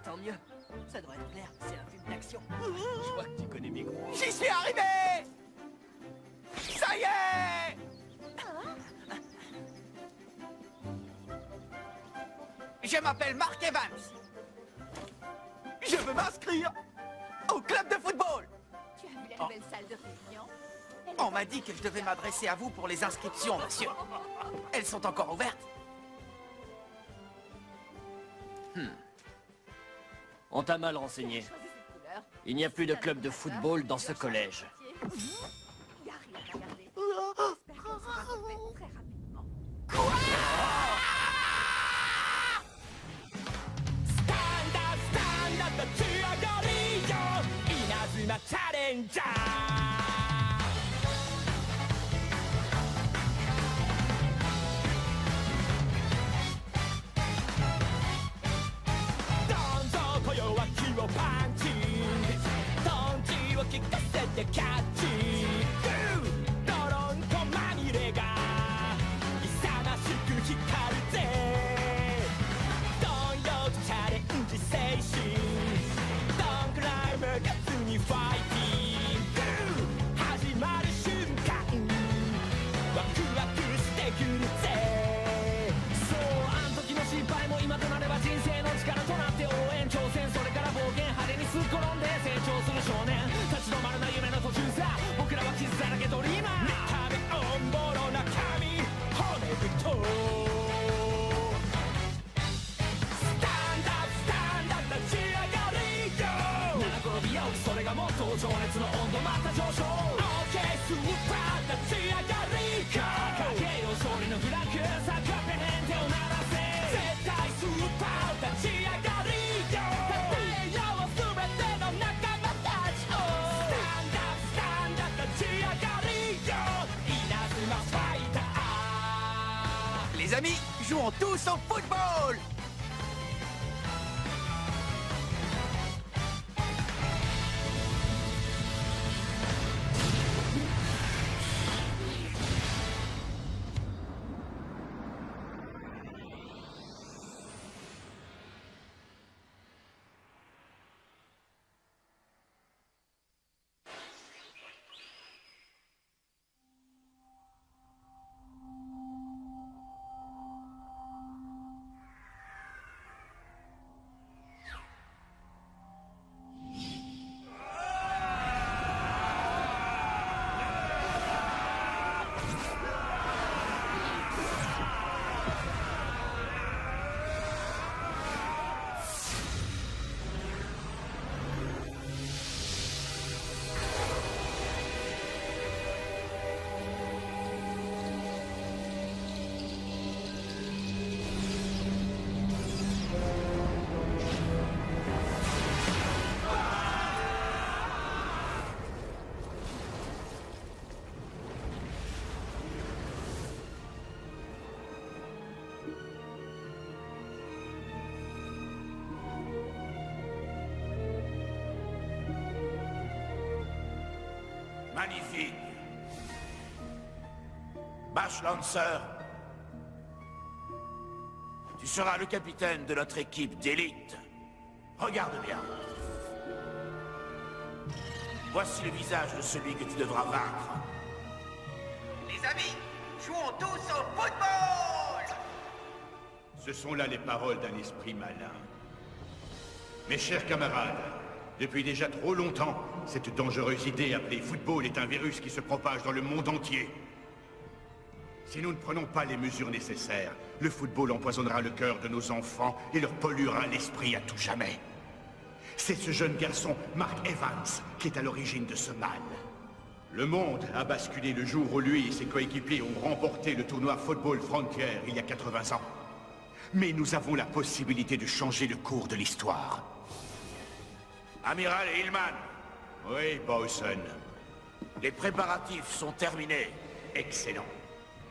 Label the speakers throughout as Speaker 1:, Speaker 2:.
Speaker 1: Tant mieux. Ça devrait te plaire, c'est un film d'action.
Speaker 2: Je vois que tu connais mes goûts.
Speaker 3: J'y suis arrivé! Ça y est! Je m'appelle Mark Evans. Je veux m'inscrire au club de football.
Speaker 4: Tu as vu la nouvelle salle de réunion?
Speaker 3: On m'a dit que je devais m'adresser à vous pour les inscriptions, monsieur. Elles sont encore ouvertes?
Speaker 2: On t'a mal renseigné. Il n'y a plus de club de football dans ce collège.
Speaker 4: Il n'y a rien à regarder. J'espère qu'on sera refait très rapidement.
Speaker 5: Stand up, the Chiagoriyo, Inazuma Challenger.パンチトンチを効かせてキャッチドロンコまみれが勇ましく光るぜドンヨーチャレンジ精神ドンクライムガツにファイティング始まる瞬間ワクワクしてくるぜそうあん時の失敗も今となれば人生の力となって応援挑戦それから冒険派手にすっ転んで成長する少年立ち止まるな夢の途中さ僕らは傷だらけドリーマー見た目おんぼろな髪骨太スタンダップ立ち上がりよ七転び八起きそれがもっと情熱の温度また上昇 OK スーパー立ち上がりかかけよ勝利のフラッグさあカペヘン手を鳴らせ絶対スーパー立ち上がり
Speaker 3: Les amis, jouons tous au football!
Speaker 6: Magnifique. Bash Lancer, tu seras le capitaine de notre équipe d'élite. Regarde bien. Voici le visage de celui que tu devras vaincre.
Speaker 3: Les amis, jouons tous au football!
Speaker 7: Ce sont là les paroles d'un esprit malin. Mes chers camarades, depuis déjà trop longtemps, cette dangereuse idée appelée football est un virus qui se propage dans le monde entier. Si nous ne prenons pas les mesures nécessaires, le football empoisonnera le cœur de nos enfants et leur polluera l'esprit à tout jamais. C'est ce jeune garçon, Mark Evans, qui est à l'origine de ce mal. Le monde a basculé le jour où lui et ses coéquipiers ont remporté le tournoi Football Frontier il y a 80 ans. Mais nous avons la possibilité de changer le cours de l'histoire.
Speaker 6: Amiral et Hillman,
Speaker 7: Oui, Bowson.
Speaker 6: les préparatifs sont terminés.
Speaker 7: Excellent.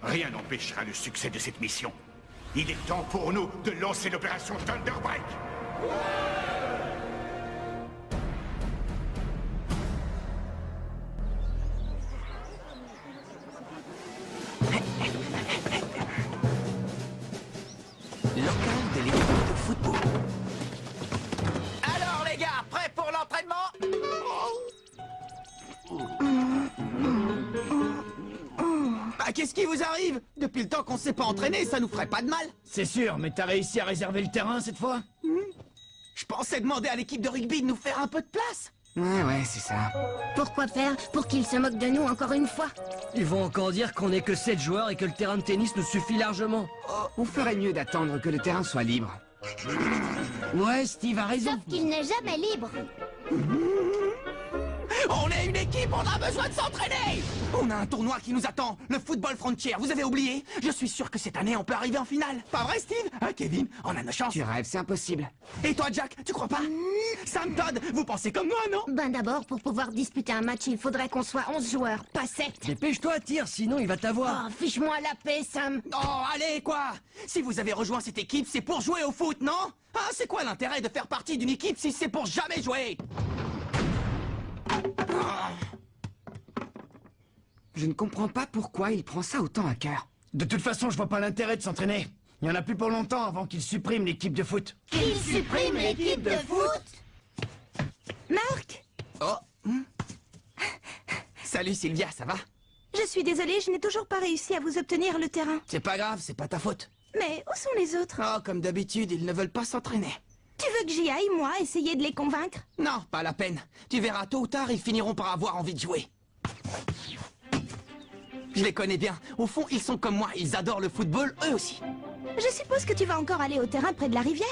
Speaker 7: Rien n'empêchera le succès de cette mission. Il est temps pour nous de lancer l'opération Thunderbreak.
Speaker 3: Local de l'équipe de football. Alors les gars, prêts pour l'entraînement? Bah qu'est-ce qui vous arrive? Depuis le temps qu'on s'est pas entraîné, ça nous ferait pas de mal.
Speaker 2: C'est sûr, mais t'as réussi à réserver le terrain cette fois?
Speaker 3: Je pensais demander à l'équipe de rugby de nous faire un peu de place.
Speaker 8: Ouais, c'est ça.
Speaker 9: Pourquoi faire? Pour qu'ils se moquent de nous encore une fois?
Speaker 2: Ils vont encore dire qu'on n'est que 7 joueurs et que le terrain de tennis nous suffit largement.
Speaker 8: On ferait mieux d'attendre que le terrain soit libre.
Speaker 2: Ouais, Steve a raison.
Speaker 9: Sauf qu'il n'est jamais libre.
Speaker 3: On est une équipe, on a besoin de s'entraîner. On a un tournoi qui nous attend, le Football Frontier, vous avez oublié? Je suis sûr que cette année on peut arriver en finale. Pas vrai Steve? Hein, Kevin? On a nos chances.
Speaker 8: Tu rêves, c'est impossible.
Speaker 3: Et toi Jack, tu crois pas? Sam Todd, vous pensez comme moi, non?
Speaker 9: Ben d'abord, pour pouvoir disputer un match, il faudrait qu'on soit 11 joueurs, pas 7.
Speaker 2: Dépêche-toi, tire, sinon il va t'avoir.
Speaker 9: Oh, fiche-moi la paix, Sam.
Speaker 3: Oh, allez, quoi? Si vous avez rejoint cette équipe, c'est pour jouer au foot, non? Ah, c'est quoi l'intérêt de faire partie d'une équipe si c'est pour jamais jouer?
Speaker 8: Je ne comprends pas pourquoi il prend ça autant à cœur.
Speaker 2: De toute façon, je vois pas l'intérêt de s'entraîner. Il y en a plus pour longtemps avant qu'ils suppriment l'équipe de foot.
Speaker 9: Qu'il supprime l'équipe de foot.
Speaker 10: Marc,
Speaker 3: Oh. Salut Sylvia, ça va?
Speaker 10: je suis désolée, je n'ai toujours pas réussi à vous obtenir le terrain.
Speaker 3: C'est pas grave, c'est pas ta faute.
Speaker 10: Mais où sont les autres?
Speaker 3: Oh, comme d'habitude, ils ne veulent pas s'entraîner.
Speaker 10: Tu veux que j'y aille, moi, essayer de les convaincre?
Speaker 3: Non, pas la peine. Tu verras, tôt ou tard, ils finiront par avoir envie de jouer. Je les connais bien. Au fond, ils sont comme moi. Ils adorent le football, eux aussi.
Speaker 10: Je suppose que tu vas encore aller au terrain près de la rivière.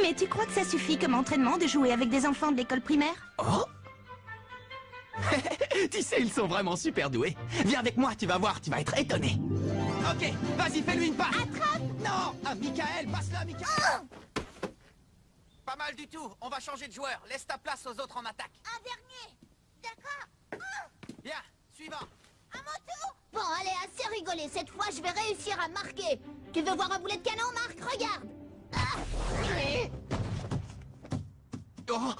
Speaker 10: Mais tu crois que ça suffit comme entraînement de jouer avec des enfants de l'école primaire?
Speaker 3: Oh. Tu sais, ils sont vraiment super doués. Viens avec moi, tu vas voir, tu vas être étonné. Ok, vas-y, fais-lui une passe.
Speaker 9: Attrape!
Speaker 3: Non, ah, Michael, passe-la, Michael. Pas mal du tout. On va changer de joueur. Laisse ta place aux autres en attaque.
Speaker 9: Un dernier. D'accord.
Speaker 3: Bien, suivant.
Speaker 9: À mon tour. Bon, allez, assez rigolé. Cette fois, je vais réussir à marquer. Tu veux voir un boulet de canon, Marc? Regarde.
Speaker 3: Oh,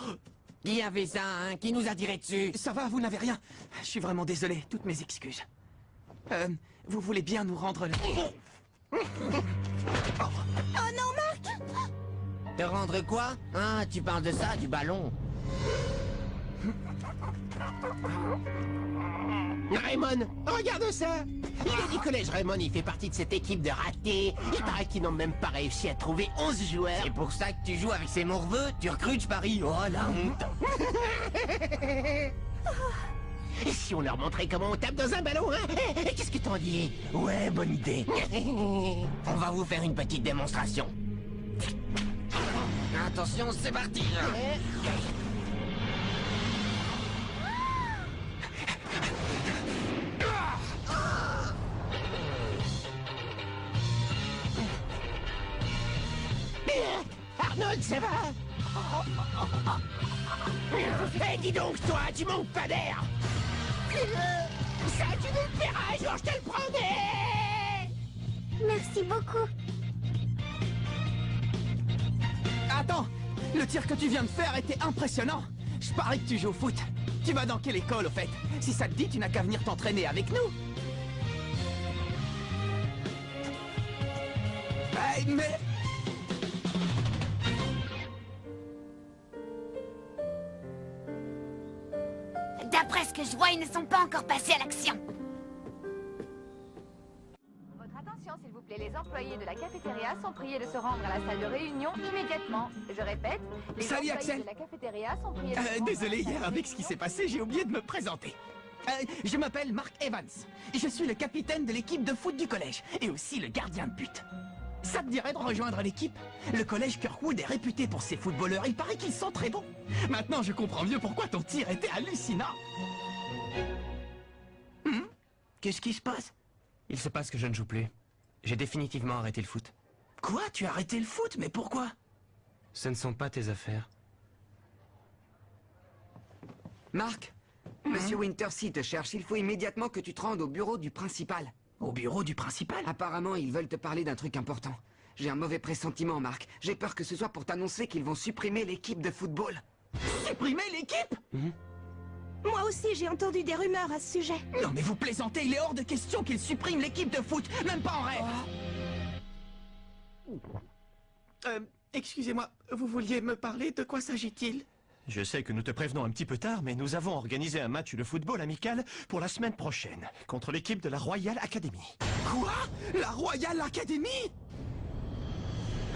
Speaker 8: Qui a fait ça, hein? Qui nous a tiré dessus?
Speaker 3: ça va, vous n'avez rien. Je suis vraiment désolé. Toutes mes excuses. Vous voulez bien nous rendre le...
Speaker 10: Oh non, Marc!
Speaker 8: Te rendre quoi? Ah, tu parles de ça, du ballon. Raymond, regarde ça! Il est du collège Raymond, il fait partie de cette équipe de ratés. Il paraît qu'ils n'ont même pas réussi à trouver 11 joueurs. C'est pour ça que tu joues avec ces morveux? Tu recrutes, je parie? Oh, la honte! Et si on leur montrait comment on tape dans un ballon, hein? Qu'est-ce que t'en dis? Ouais, bonne idée. On va vous faire une petite démonstration. Attention, c'est parti! Arnold, ça va? Eh, dis donc, toi, tu manques pas d'air! Ça, tu nous le paieras, genre, je te le promets!
Speaker 9: Merci beaucoup.
Speaker 3: Attends, le tir que tu viens de faire était impressionnant. Je parie que tu joues au foot. Tu vas dans quelle école, au fait? Si ça te dit, tu n'as qu'à venir t'entraîner avec nous. Mais...
Speaker 9: D'après ce que je vois, ils ne sont pas encore passés à l'action.
Speaker 4: Votre attention, s'il vous plaît. Les employés de la cafétéria sont priés de se rendre à la salle de réunion immédiatement. Je répète, les
Speaker 3: Salut,
Speaker 4: employés
Speaker 3: Axel.
Speaker 4: de la cafétéria sont priés de se rendre
Speaker 3: Désolé,
Speaker 4: à la salle
Speaker 3: hier,
Speaker 4: de
Speaker 3: avec ce qui s'est passé, j'ai oublié de me présenter. Je m'appelle Mark Evans. Je suis le capitaine de l'équipe de foot du collège, et aussi le gardien de but. Ça te dirait de rejoindre l'équipe? Le collège Kirkwood est réputé pour ses footballeurs, il paraît qu'ils sont très bons. Maintenant, je comprends mieux pourquoi ton tir était hallucinant. Qu'est-ce qui se passe?
Speaker 11: Il se passe que je ne joue plus. J'ai définitivement arrêté le foot.
Speaker 3: Quoi? Tu as arrêté le foot? Mais pourquoi?
Speaker 11: Ce ne sont pas tes affaires.
Speaker 8: Marc, Monsieur Wintersea te cherche. Il faut immédiatement que tu te rendes au bureau du principal.
Speaker 3: Au bureau du principal?
Speaker 8: Apparemment, ils veulent te parler d'un truc important. J'ai un mauvais pressentiment, Marc. J'ai peur que ce soit pour t'annoncer qu'ils vont supprimer l'équipe de football.
Speaker 3: Supprimer l'équipe?
Speaker 10: Moi aussi, j'ai entendu des rumeurs à ce sujet.
Speaker 3: Non mais vous plaisantez, il est hors de question qu'il supprime l'équipe de foot, même pas en rêve. Excusez-moi, vous vouliez me parler, de quoi s'agit-il?
Speaker 11: Je sais que nous te prévenons un petit peu tard, mais nous avons organisé un match de football amical pour la semaine prochaine, contre l'équipe de la Royal Academy.
Speaker 3: Quoi? La Royal Academy?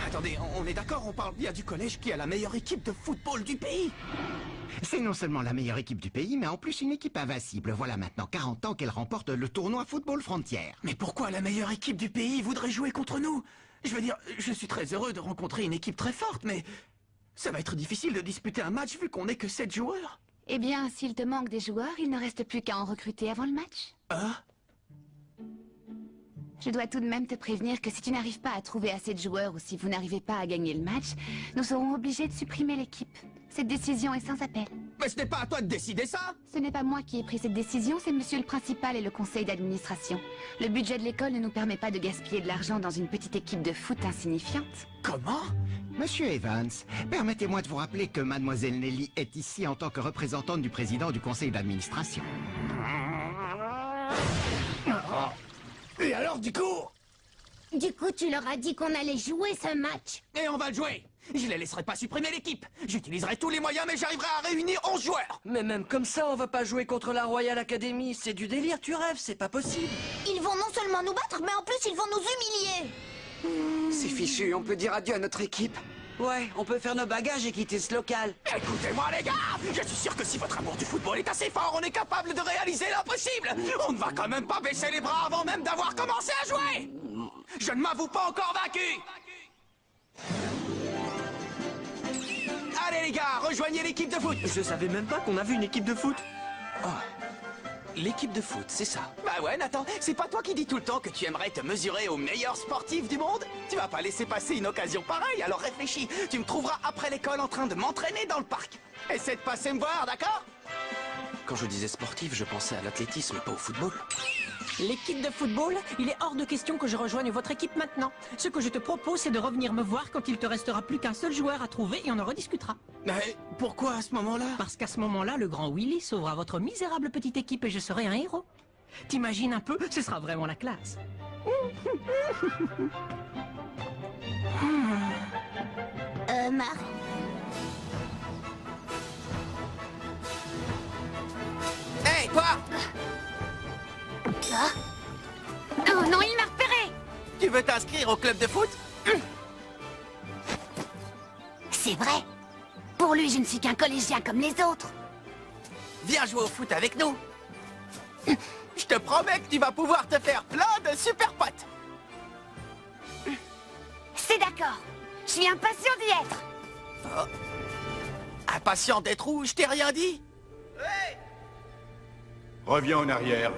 Speaker 3: Attendez, on est d'accord, on parle bien du collège qui a la meilleure équipe de football du pays.
Speaker 8: C'est non seulement la meilleure équipe du pays, mais en plus une équipe invincible. Voilà maintenant 40 ans qu'elle remporte le tournoi Football Frontier.
Speaker 3: Mais pourquoi la meilleure équipe du pays voudrait jouer contre nous? Je veux dire, je suis très heureux de rencontrer une équipe très forte, mais ça va être difficile de disputer un match vu qu'on n'est que 7 joueurs.
Speaker 4: Eh bien, s'il te manque des joueurs, il ne reste plus qu'à en recruter avant le match.
Speaker 3: Ah?
Speaker 4: Je dois tout de même te prévenir que si tu n'arrives pas à trouver assez de joueurs ou si vous n'arrivez pas à gagner le match, nous serons obligés de supprimer l'équipe. Cette décision est sans appel.
Speaker 3: Mais ce n'est pas à toi de décider ça!
Speaker 4: Ce n'est pas moi qui ai pris cette décision, c'est monsieur le principal et le conseil d'administration. Le budget de l'école ne nous permet pas de gaspiller de l'argent dans une petite équipe de foot insignifiante.
Speaker 3: Comment?
Speaker 8: Monsieur Evans, permettez-moi de vous rappeler que mademoiselle Nelly est ici en tant que représentante du président du conseil d'administration.
Speaker 3: Et alors, du coup?
Speaker 9: Du coup, tu leur as dit qu'on allait jouer ce match.
Speaker 3: Et on va le jouer! Je les laisserai pas supprimer l'équipe. J'utiliserai tous les moyens, mais j'arriverai à réunir 11 joueurs.
Speaker 1: Mais même comme ça, on va pas jouer contre la Royal Academy. C'est du délire, tu rêves, c'est pas possible.
Speaker 9: Ils vont non seulement nous battre, mais en plus ils vont nous humilier.
Speaker 12: C'est fichu, on peut dire adieu à notre équipe.
Speaker 1: Ouais, on peut faire nos bagages et quitter ce local.
Speaker 3: Écoutez-moi les gars, je suis sûr que si votre amour du football est assez fort, on est capable de réaliser l'impossible. On ne va quand même pas baisser les bras avant même d'avoir commencé à jouer. Je ne m'avoue pas encore vaincu. Allez les gars, rejoignez l'équipe de foot.
Speaker 1: Je savais même pas qu'on avait une équipe de foot. Oh. L'équipe de foot, c'est ça.
Speaker 3: Bah ouais, Nathan, c'est pas toi qui dis tout le temps que tu aimerais te mesurer aux meilleurs sportifs du monde? Tu vas pas laisser passer une occasion pareille, alors réfléchis. Tu me trouveras après l'école en train de m'entraîner dans le parc. Essaie de passer me voir, d'accord?
Speaker 1: Quand je disais sportif, je pensais à l'athlétisme, pas au football.
Speaker 13: L'équipe de football, il est hors de question que je rejoigne votre équipe maintenant. Ce que je te propose, c'est de revenir me voir quand il te restera plus qu'un seul joueur à trouver et on en rediscutera.
Speaker 3: Mais pourquoi à ce moment-là?
Speaker 13: Parce qu'à ce moment-là, le grand Willy sauvera votre misérable petite équipe et je serai un héros. T'imagines un peu, ce sera vraiment la classe.
Speaker 9: Marc.
Speaker 3: Hey, toi!
Speaker 9: Ah. Oh non, il m'a repéré!
Speaker 3: Tu veux t'inscrire au club de foot?
Speaker 9: C'est vrai. Pour lui, je ne suis qu'un collégien comme les autres.
Speaker 3: Viens jouer au foot avec nous. Je te promets que tu vas pouvoir te faire plein de super potes.
Speaker 9: C'est d'accord. Je suis impatient d'y être.
Speaker 3: Oh. Impatient d'être où? Je t'ai rien dit.
Speaker 7: Reviens en arrière.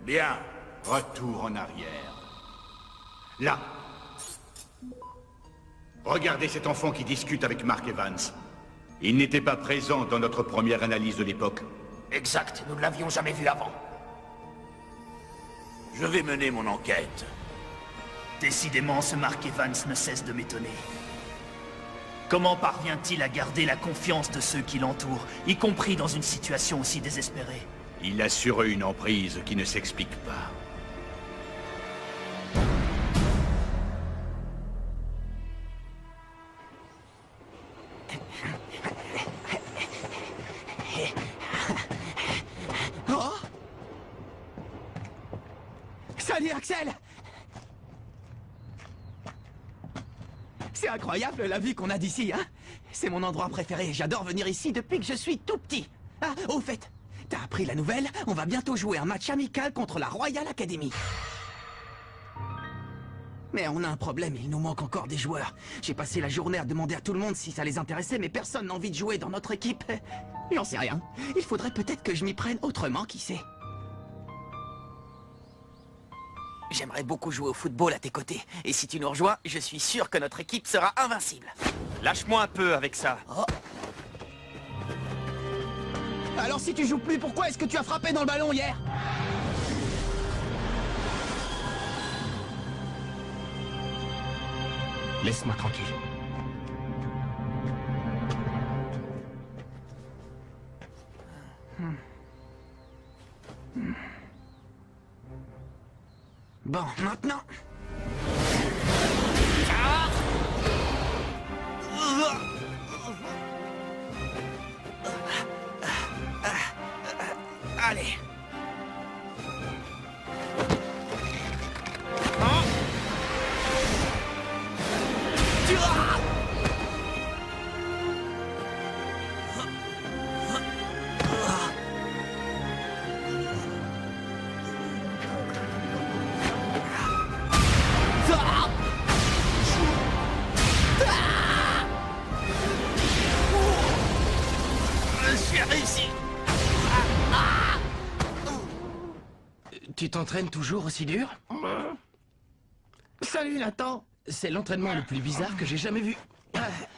Speaker 7: Bien. Retour en arrière. Là. Regardez cet enfant qui discute avec Mark Evans. Il n'était pas présent dans notre première analyse de l'époque.
Speaker 6: Exact, nous ne l'avions jamais vu avant. Je vais mener mon enquête.
Speaker 14: Décidément, ce Mark Evans ne cesse de m'étonner. Comment parvient-il à garder la confiance de ceux qui l'entourent, y compris dans une situation aussi désespérée?
Speaker 7: Il a sur eux une emprise qui ne s'explique pas.
Speaker 3: Oh! Salut Axel! C'est incroyable la vue qu'on a d'ici, hein? C'est mon endroit préféré, j'adore venir ici depuis que je suis tout petit. Ah, au fait, t'as appris la nouvelle? On va bientôt jouer un match amical contre la Royal Academy. Mais on a un problème, il nous manque encore des joueurs. J'ai passé la journée à demander à tout le monde si ça les intéressait, mais personne n'a envie de jouer dans notre équipe. J'en sais rien. Il faudrait peut-être que je m'y prenne autrement, qui sait. J'aimerais beaucoup jouer au football à tes côtés. Et si tu nous rejoins, je suis sûr que notre équipe sera invincible.
Speaker 11: Lâche-moi un peu avec ça.
Speaker 3: Oh. Alors si tu joues plus, pourquoi est-ce que tu as frappé dans le ballon hier?
Speaker 11: Laisse-moi tranquille.
Speaker 3: Bon, maintenant... Allez. J'ai réussi.
Speaker 8: Tu t'entraînes toujours aussi dur?
Speaker 3: Salut Nathan.
Speaker 8: C'est l'entraînement le plus bizarre que j'ai jamais vu.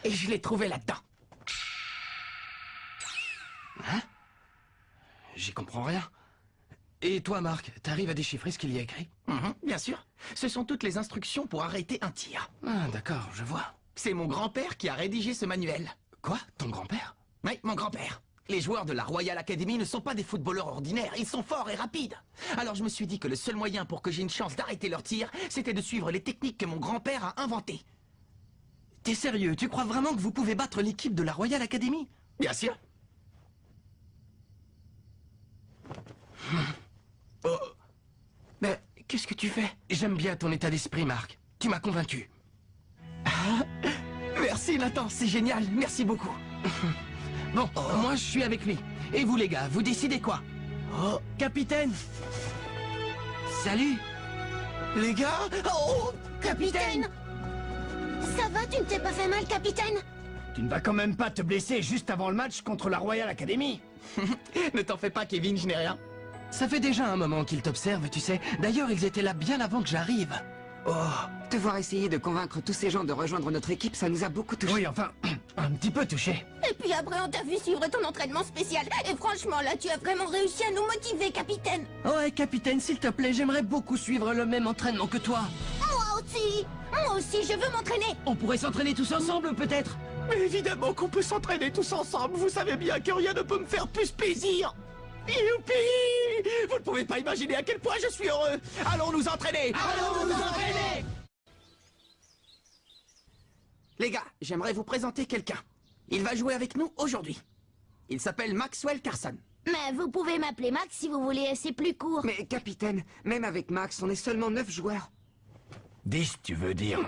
Speaker 3: Et je l'ai trouvé là-dedans.
Speaker 8: Hein? J'y comprends rien. Et toi, Marc, t'arrives à déchiffrer ce qu'il y a écrit?
Speaker 3: Bien sûr. Ce sont toutes les instructions pour arrêter un tir.
Speaker 8: Ah, d'accord, je vois.
Speaker 3: C'est mon grand-père qui a rédigé ce manuel.
Speaker 8: Quoi? Ton grand-père?
Speaker 3: Oui, mon grand-père. Les joueurs de la Royal Academy ne sont pas des footballeurs ordinaires, ils sont forts et rapides. Alors je me suis dit que le seul moyen pour que j'ai une chance d'arrêter leur tir, c'était de suivre les techniques que mon grand-père a inventées.
Speaker 8: T'es sérieux? Tu crois vraiment que vous pouvez battre l'équipe de la Royal Academy?
Speaker 3: Bien sûr. Oh. Mais qu'est-ce que tu fais?
Speaker 8: J'aime bien ton état d'esprit, Marc. Tu m'as convaincu.
Speaker 3: Merci Nathan, c'est génial, merci beaucoup.
Speaker 8: Bon, moi je suis avec lui. Et vous les gars, vous décidez quoi?
Speaker 3: Oh,
Speaker 8: capitaine! Salut!
Speaker 3: Les gars? Oh,
Speaker 9: capitaine! Ça va, tu ne t'es pas fait mal, capitaine?
Speaker 15: Tu ne vas quand même pas te blesser juste avant le match contre la Royal Academy.
Speaker 3: Ne t'en fais pas, Kevin, je n'ai rien.
Speaker 8: Ça fait déjà un moment qu'ils t'observent, tu sais. D'ailleurs, ils étaient là bien avant que j'arrive.
Speaker 12: Oh, te voir essayer de convaincre tous ces gens de rejoindre notre équipe, ça nous a beaucoup touché.
Speaker 15: Oui, enfin, un petit peu touché.
Speaker 9: Et puis après, on t'a vu suivre ton entraînement spécial. Et franchement, là, tu as vraiment réussi à nous motiver, capitaine.
Speaker 8: Ouais, capitaine, s'il te plaît, j'aimerais beaucoup suivre le même entraînement que toi.
Speaker 9: Moi aussi, je veux m'entraîner.
Speaker 8: On pourrait s'entraîner tous ensemble, peut-être?
Speaker 3: Mais évidemment qu'on peut s'entraîner tous ensemble. Vous savez bien que rien ne peut me faire plus plaisir. Youpi! Vous ne pouvez pas imaginer à quel point je suis heureux. Allons nous entraîner. Allons nous entraîner. Les gars, j'aimerais vous présenter quelqu'un. Il va jouer avec nous aujourd'hui. Il s'appelle Maxwell Carson.
Speaker 9: Mais vous pouvez m'appeler Max si vous voulez, c'est plus court.
Speaker 12: Mais capitaine, même avec Max, on est seulement 9 joueurs.
Speaker 15: 10, tu veux dire?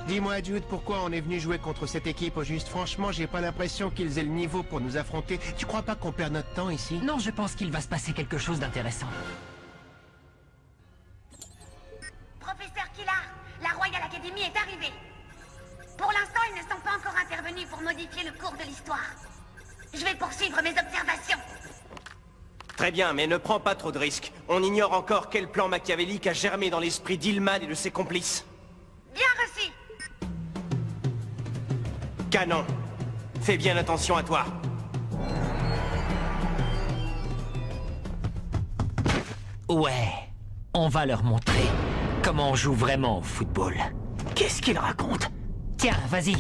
Speaker 8: Dis-moi, Jude, pourquoi on est venu jouer contre cette équipe au juste? Franchement, j'ai pas l'impression qu'ils aient le niveau pour nous affronter. Tu crois pas qu'on perd notre temps ici?
Speaker 13: Non, je pense qu'il va se passer quelque chose d'intéressant.
Speaker 16: Professeur Killard, la Royal Academy est arrivée. Pour l'instant, ils ne sont pas encore intervenus pour modifier le cours de l'histoire. Je vais poursuivre mes observations.
Speaker 1: Très bien, mais ne prends pas trop de risques. On ignore encore quel plan machiavélique a germé dans l'esprit d'Hillman et de ses complices.
Speaker 16: Bien reçu.
Speaker 1: Canon, fais bien attention à toi.
Speaker 13: Ouais, on va leur montrer comment on joue vraiment au football. Qu'est-ce qu'ils racontent? Tiens, vas-y.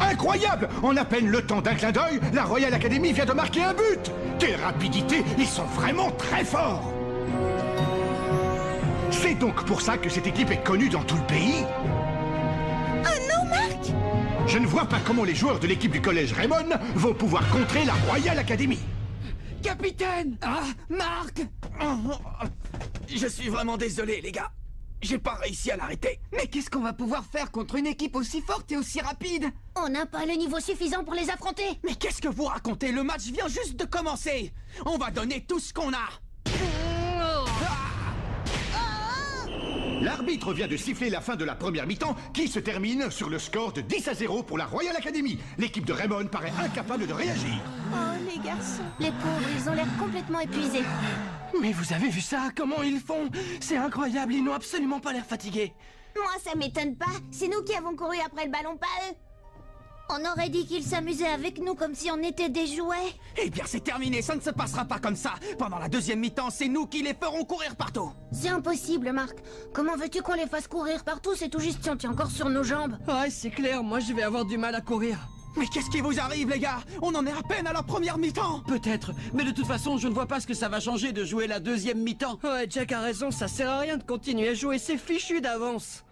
Speaker 7: Incroyable! En à peine le temps d'un clin d'œil, la Royal Academy vient de marquer un but! Quelle rapidité! Ils sont vraiment très forts! C'est donc pour ça que cette équipe est connue dans tout le pays?
Speaker 9: Oh non, Marc!
Speaker 7: Je ne vois pas comment les joueurs de l'équipe du collège Raymond vont pouvoir contrer la Royal Academy.
Speaker 3: Capitaine! Ah, Marc! Je suis vraiment désolé, les gars. J'ai pas réussi à l'arrêter.
Speaker 12: Mais qu'est-ce qu'on va pouvoir faire contre une équipe aussi forte et aussi rapide?
Speaker 9: On n'a pas le niveau suffisant pour les affronter.
Speaker 3: Mais qu'est-ce que vous racontez? Le match vient juste de commencer. On va donner tout ce qu'on a.
Speaker 7: L'arbitre vient de siffler la fin de la première mi-temps qui se termine sur le score de 10-0 pour la Royal Academy. L'équipe de Raymond paraît incapable de réagir.
Speaker 10: Oh, les garçons.
Speaker 9: Les pauvres, ils ont l'air complètement épuisés.
Speaker 3: Mais vous avez vu ça? Comment ils font? C'est incroyable, ils n'ont absolument pas l'air fatigués.
Speaker 9: Moi, ça m'étonne pas. C'est nous qui avons couru après le ballon, pas eux. On aurait dit qu'ils s'amusaient avec nous comme si on était des jouets.
Speaker 3: Eh bien, c'est terminé, ça ne se passera pas comme ça. Pendant la deuxième mi-temps, c'est nous qui les ferons courir partout.
Speaker 9: C'est impossible, Marc. Comment veux-tu qu'on les fasse courir partout? C'est tout juste si on tient encore sur nos jambes.
Speaker 13: Ouais, c'est clair, moi je vais avoir du mal à courir.
Speaker 3: Mais qu'est-ce qui vous arrive, les gars? On en est à peine à la première mi-temps.
Speaker 13: Peut-être, mais de toute façon, je ne vois pas ce que ça va changer de jouer la deuxième mi-temps. Ouais, Jack a raison, ça sert à rien de continuer à jouer, c'est fichu d'avance.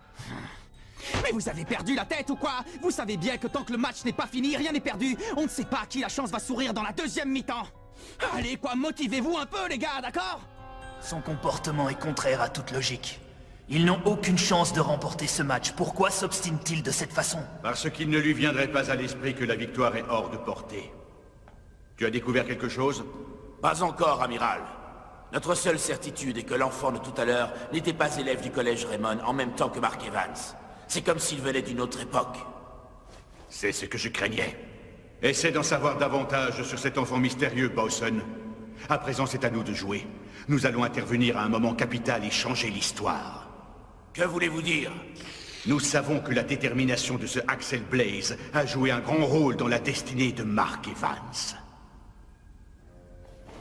Speaker 3: Mais vous avez perdu la tête ou quoi? Vous savez bien que tant que le match n'est pas fini, rien n'est perdu. On ne sait pas à qui la chance va sourire dans la deuxième mi-temps. Allez, quoi, motivez-vous un peu, les gars, d'accord?
Speaker 14: Son comportement est contraire à toute logique. Ils n'ont aucune chance de remporter ce match. Pourquoi s'obstine-t-il de cette façon?
Speaker 7: Parce qu'il ne lui viendrait pas à l'esprit que la victoire est hors de portée. Tu as découvert quelque chose?
Speaker 6: Pas encore, amiral. Notre seule certitude est que l'enfant de tout à l'heure n'était pas élève du collège Raymond en même temps que Mark Evans. C'est comme s'il venait d'une autre époque.
Speaker 7: C'est ce que je craignais. Essaie d'en savoir davantage sur cet enfant mystérieux, Bowson. À présent, c'est à nous de jouer. Nous allons intervenir à un moment capital et changer l'histoire.
Speaker 6: Que voulez-vous dire?
Speaker 7: Nous savons que la détermination de ce Axel Blaze a joué un grand rôle dans la destinée de Mark Evans.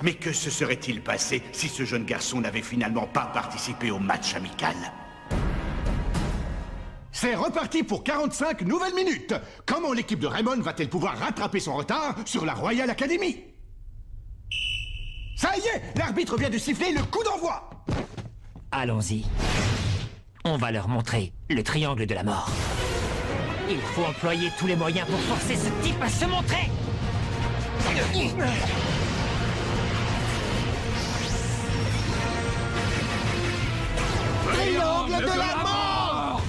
Speaker 7: Mais que se serait-il passé si ce jeune garçon n'avait finalement pas participé au match amical? C'est reparti pour 45 nouvelles minutes. Comment l'équipe de Raymond va-t-elle pouvoir rattraper son retard sur la Royal Academy? Ça y est, l'arbitre vient de siffler le coup d'envoi.
Speaker 17: Allons-y. On va leur montrer le triangle de la mort. Il faut employer tous les moyens pour forcer ce type à se montrer.
Speaker 3: Triangle de la mort!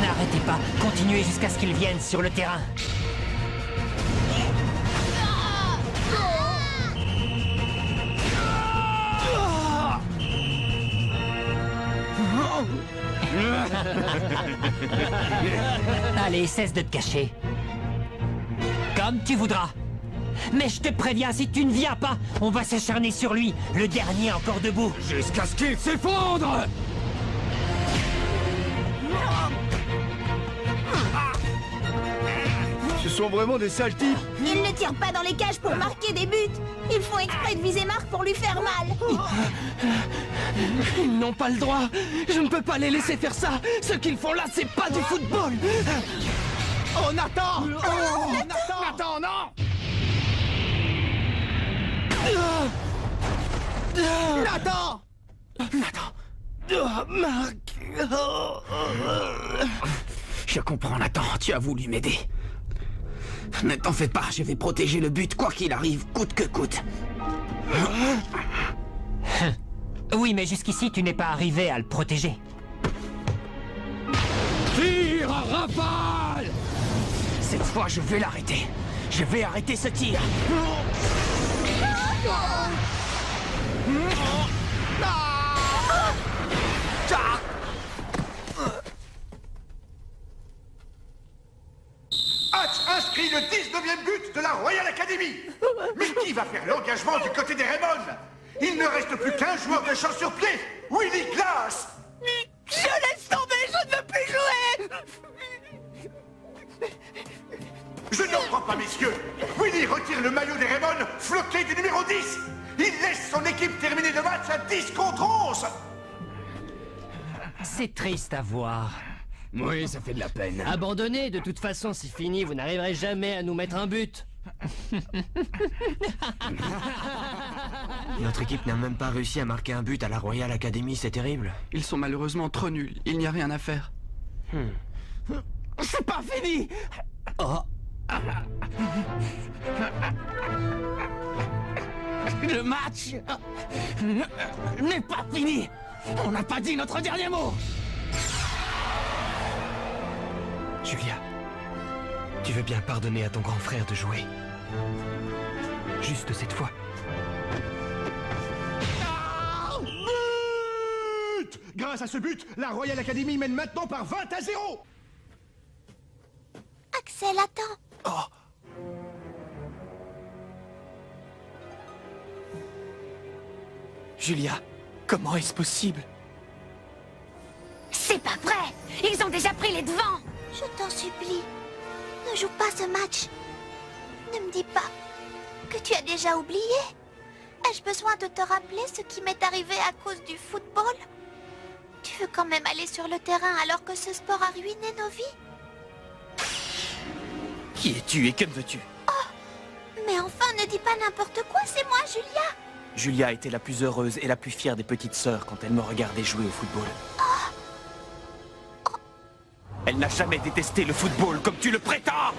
Speaker 17: N'arrêtez pas, continuez jusqu'à ce qu'ils viennent sur le terrain. Allez, cesse de te cacher. Comme tu voudras. Mais je te préviens, si tu ne viens pas, on va s'acharner sur lui, le dernier encore debout.
Speaker 3: Jusqu'à ce qu'il s'effondre!
Speaker 15: Ce sont vraiment des sales types.
Speaker 10: Ils ne tirent pas dans les cages pour marquer des buts. Ils font exprès de viser Marc pour lui faire mal.
Speaker 13: Ils n'ont pas le droit. Je ne peux pas les laisser faire ça. Ce qu'ils font là, c'est pas du football.
Speaker 3: Oh, Nathan! Oh, Nathan! Nathan, non! Nathan! Nathan!
Speaker 13: Marc!
Speaker 3: Je comprends, Nathan. Tu as voulu m'aider. Ne t'en fais pas, je vais protéger le but quoi qu'il arrive, coûte que coûte.
Speaker 17: Oui, mais jusqu'ici, tu n'es pas arrivé à le protéger.
Speaker 3: Tire à rafale! Cette fois, je vais l'arrêter. Je vais arrêter ce tir.
Speaker 7: Hatch inscrit le 19e but de la Royal Academy. Mais qui va faire l'engagement du côté des Raymond? Il ne reste plus qu'un joueur de champ sur pied, Willy Glass.
Speaker 5: Je laisse tomber, je ne veux plus jouer.
Speaker 7: Je n'en crois pas, messieurs. Willy retire le maillot des Raymond, floqué du numéro 10. Il laisse son équipe terminer le match à 10 contre 11.
Speaker 17: C'est triste à voir.
Speaker 15: Oui, ça fait de la peine.
Speaker 13: Abandonnez, de toute façon, c'est fini, vous n'arriverez jamais à nous mettre un but.
Speaker 18: Notre équipe n'a même pas réussi à marquer un but à la Royal Academy, c'est terrible.
Speaker 19: Ils sont malheureusement trop nuls, il n'y a rien à faire.
Speaker 3: C'est pas fini. Oh. Le match n'est pas fini. On n'a pas dit notre dernier mot.
Speaker 18: Julia, tu veux bien pardonner à ton grand frère de jouer? Juste cette fois.
Speaker 15: But! Grâce à ce but, la Royal Academy mène maintenant par 20-0.
Speaker 10: Axel, attends.
Speaker 1: Oh. Julia, comment est-ce possible?
Speaker 16: C'est pas vrai! Ils ont déjà pris les devants!
Speaker 10: Je t'en supplie, ne joue pas ce match. Ne me dis pas que tu as déjà oublié. Ai-je besoin de te rappeler ce qui m'est arrivé à cause du football? Tu veux quand même aller sur le terrain alors que ce sport a ruiné nos vies?
Speaker 1: Qui es-tu et que veux-tu?
Speaker 10: Oh, mais enfin, ne dis pas n'importe quoi, c'est moi, Julia.
Speaker 1: Julia était la plus heureuse et la plus fière des petites sœurs quand elle me regardait jouer au football. Elle n'a jamais détesté le football comme tu le prétends!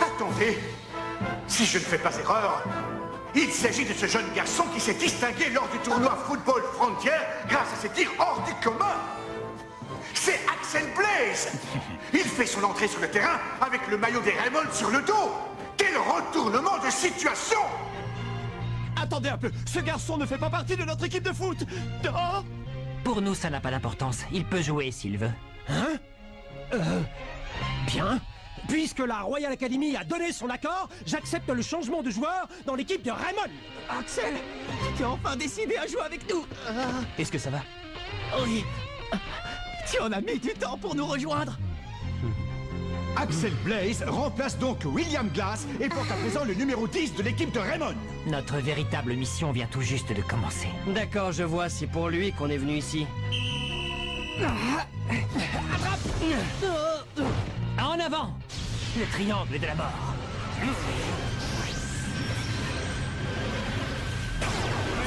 Speaker 7: Attendez! Si je ne fais pas erreur, il s'agit de ce jeune garçon qui s'est distingué lors du tournoi Football Frontier grâce à ses tirs hors du commun. C'est Axel Blaze. Il fait son entrée sur le terrain avec le maillot des Raymond sur le dos. Quel retournement de situation!
Speaker 11: Attendez un peu, ce garçon ne fait pas partie de notre équipe de foot. Oh!
Speaker 17: Pour nous, ça n'a pas d'importance. Il peut jouer s'il veut.
Speaker 13: Hein? Bien. Puisque la Royal Academy a donné son accord, j'accepte le changement de joueur dans l'équipe de Raymond.
Speaker 3: Axel, tu as enfin décidé à jouer avec nous.
Speaker 17: Est-ce que ça va?
Speaker 3: Oui. Tu en as mis du temps pour nous rejoindre.
Speaker 15: Axel Blaze remplace donc William Glass et porte à présent le numéro 10 de l'équipe de Raymond.
Speaker 17: Notre véritable mission vient tout juste de commencer.
Speaker 2: D'accord, je vois, c'est pour lui qu'on est venu ici.
Speaker 17: En avant! Le triangle de la mort.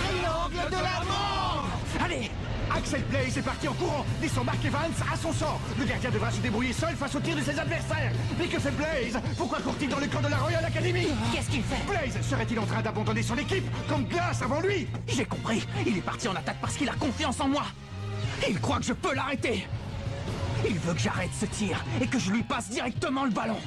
Speaker 3: Triangle de la mort!
Speaker 15: Allez! Axel Blaze est parti en courant, laissant Mark Evans à son sort. Le gardien devra se débrouiller seul face au tir de ses adversaires. Mais que fait Blaze? Pourquoi court-il dans le camp de la Royal Academy?
Speaker 17: Qu'est-ce qu'il fait?
Speaker 15: Blaze serait-il en train d'abandonner son équipe, comme Glass avant lui?
Speaker 3: J'ai compris. Il est parti en attaque parce qu'il a confiance en moi. Il croit que je peux l'arrêter. Il veut que j'arrête ce tir et que je lui passe directement le ballon.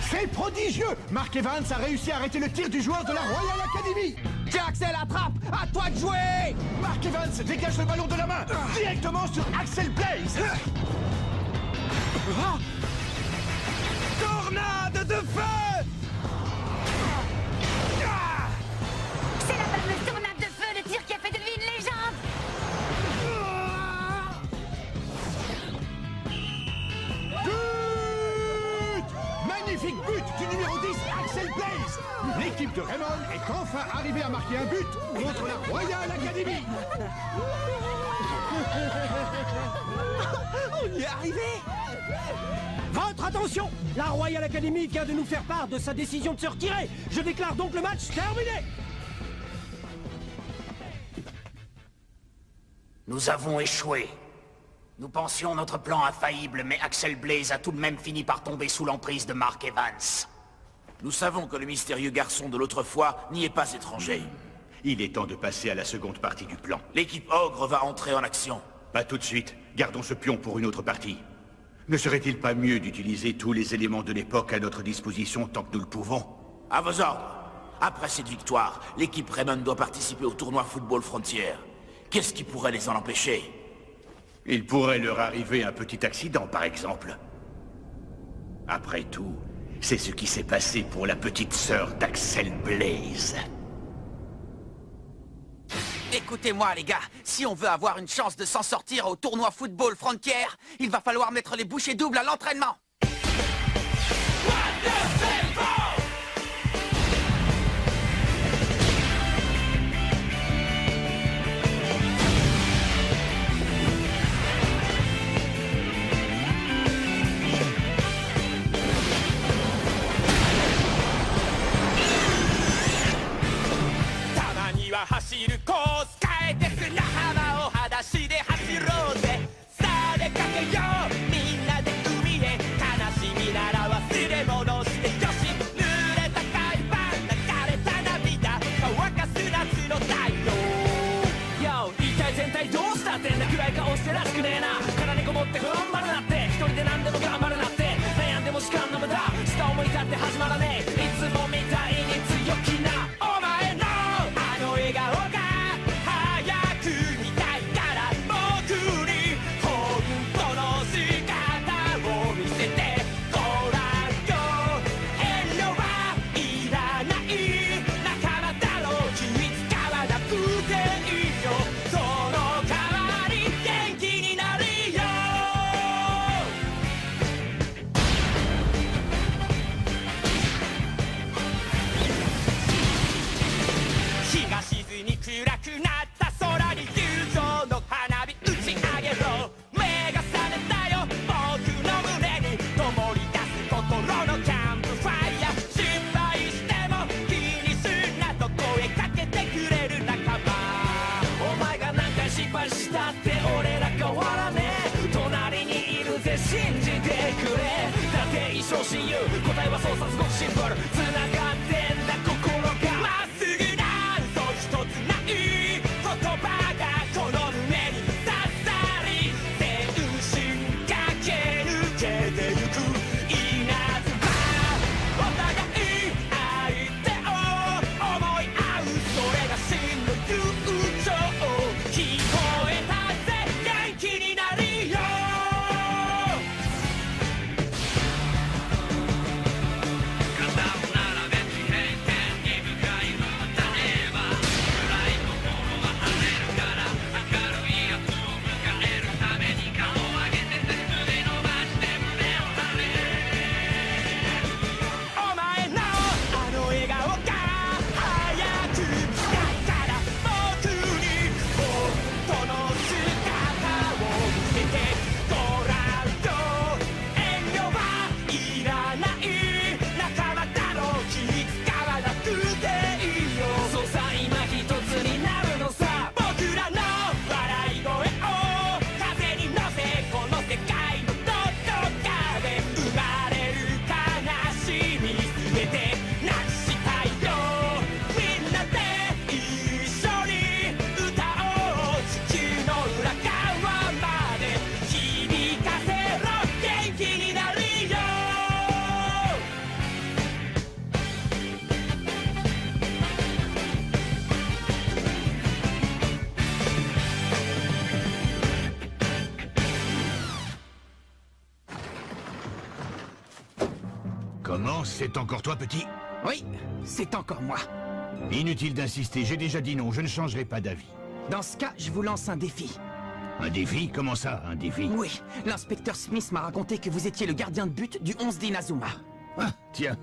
Speaker 15: C'est prodigieux! Mark Evans a réussi à arrêter le tir du joueur de la Royal Academy!
Speaker 3: Tiens, Axel, attrape! À toi de jouer!
Speaker 15: Mark Evans dégage le ballon de la main, directement sur Axel Blaze!
Speaker 3: Tornade de feu!
Speaker 16: C'est la fameuse tornade de feu, le tir qui a fait de lui une légende!
Speaker 15: But! Magnifique but du numéro 10, Axel Blaze! L'équipe de Raymond est enfin arrivée à marquer un but contre la Royal Academy!
Speaker 3: On y est arrivé!
Speaker 13: Votre attention! La Royal Academy vient de nous faire part de sa décision de se retirer. Je déclare donc le match terminé.
Speaker 6: Nous avons échoué. Nous pensions notre plan infaillible, mais Axel Blaze a tout de même fini par tomber sous l'emprise de Mark Evans. Nous savons que le mystérieux garçon de l'autre fois n'y est pas étranger.
Speaker 7: Il est temps de passer à la seconde partie du plan.
Speaker 6: L'équipe Ogre va entrer en action.
Speaker 7: Pas tout de suite. Gardons ce pion pour une autre partie. Ne serait-il pas mieux d'utiliser tous les éléments de l'époque à notre disposition tant que nous le pouvons?
Speaker 6: À vos ordres. Après cette victoire, l'équipe Raymond doit participer au tournoi Football Frontier. Qu'est-ce qui pourrait les en empêcher?
Speaker 7: Il pourrait leur arriver un petit accident, par exemple. Après tout, c'est ce qui s'est passé pour la petite sœur d'Axel Blaze.
Speaker 6: Écoutez-moi, les gars, si on veut avoir une chance de s'en sortir au tournoi football Frontier, il va falloir mettre les bouchées doubles à l'entraînement.
Speaker 15: Comment? C'est encore toi, petit?
Speaker 3: Oui, c'est encore moi.
Speaker 15: Inutile d'insister, j'ai déjà dit non, je ne changerai pas d'avis.
Speaker 3: Dans ce cas, je vous lance un défi.
Speaker 15: Un défi? Comment ça, un défi?
Speaker 3: Oui, l'inspecteur Smith m'a raconté que vous étiez le gardien de but du 11 d'Inazuma.
Speaker 15: Ah, tiens,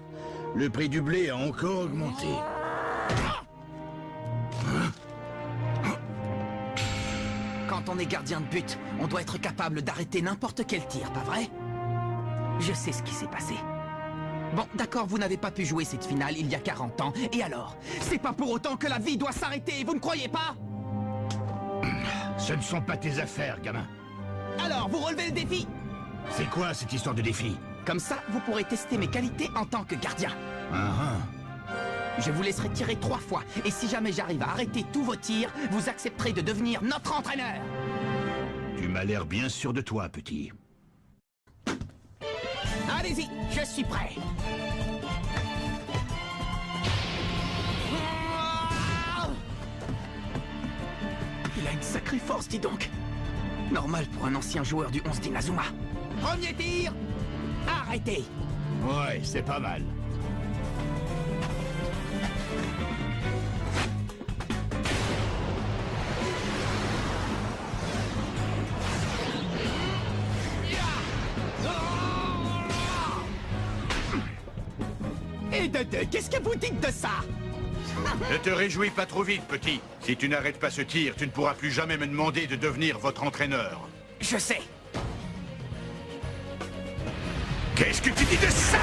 Speaker 15: le prix du blé a encore augmenté.
Speaker 3: Quand on est gardien de but, on doit être capable d'arrêter n'importe quel tir, pas vrai? Je sais ce qui s'est passé. Bon, d'accord, vous n'avez pas pu jouer cette finale il y a 40 ans, et alors? C'est pas pour autant que la vie doit s'arrêter, vous ne croyez pas?
Speaker 15: Ce ne sont pas tes affaires, gamin.
Speaker 3: Alors, vous relevez le défi?
Speaker 15: C'est quoi cette histoire de défi?
Speaker 3: Comme ça, vous pourrez tester mes qualités en tant que gardien. Je vous laisserai tirer 3 fois, et si jamais j'arrive à arrêter tous vos tirs, vous accepterez de devenir notre entraîneur.
Speaker 15: Tu m'as l'air bien sûr de toi, petit.
Speaker 3: Allez-y, je suis prêt. Il a une sacrée force, dis donc. Normal pour un ancien joueur du 11 d'Inazuma. Premier tir. Arrêtez.
Speaker 15: Ouais, c'est pas mal.
Speaker 3: Qu'est-ce que vous dites de ça?
Speaker 7: Ne te réjouis pas trop vite, petit. Si tu n'arrêtes pas ce tir, tu ne pourras plus jamais me demander de devenir votre entraîneur.
Speaker 3: Je sais.
Speaker 7: Qu'est-ce que tu dis de ça?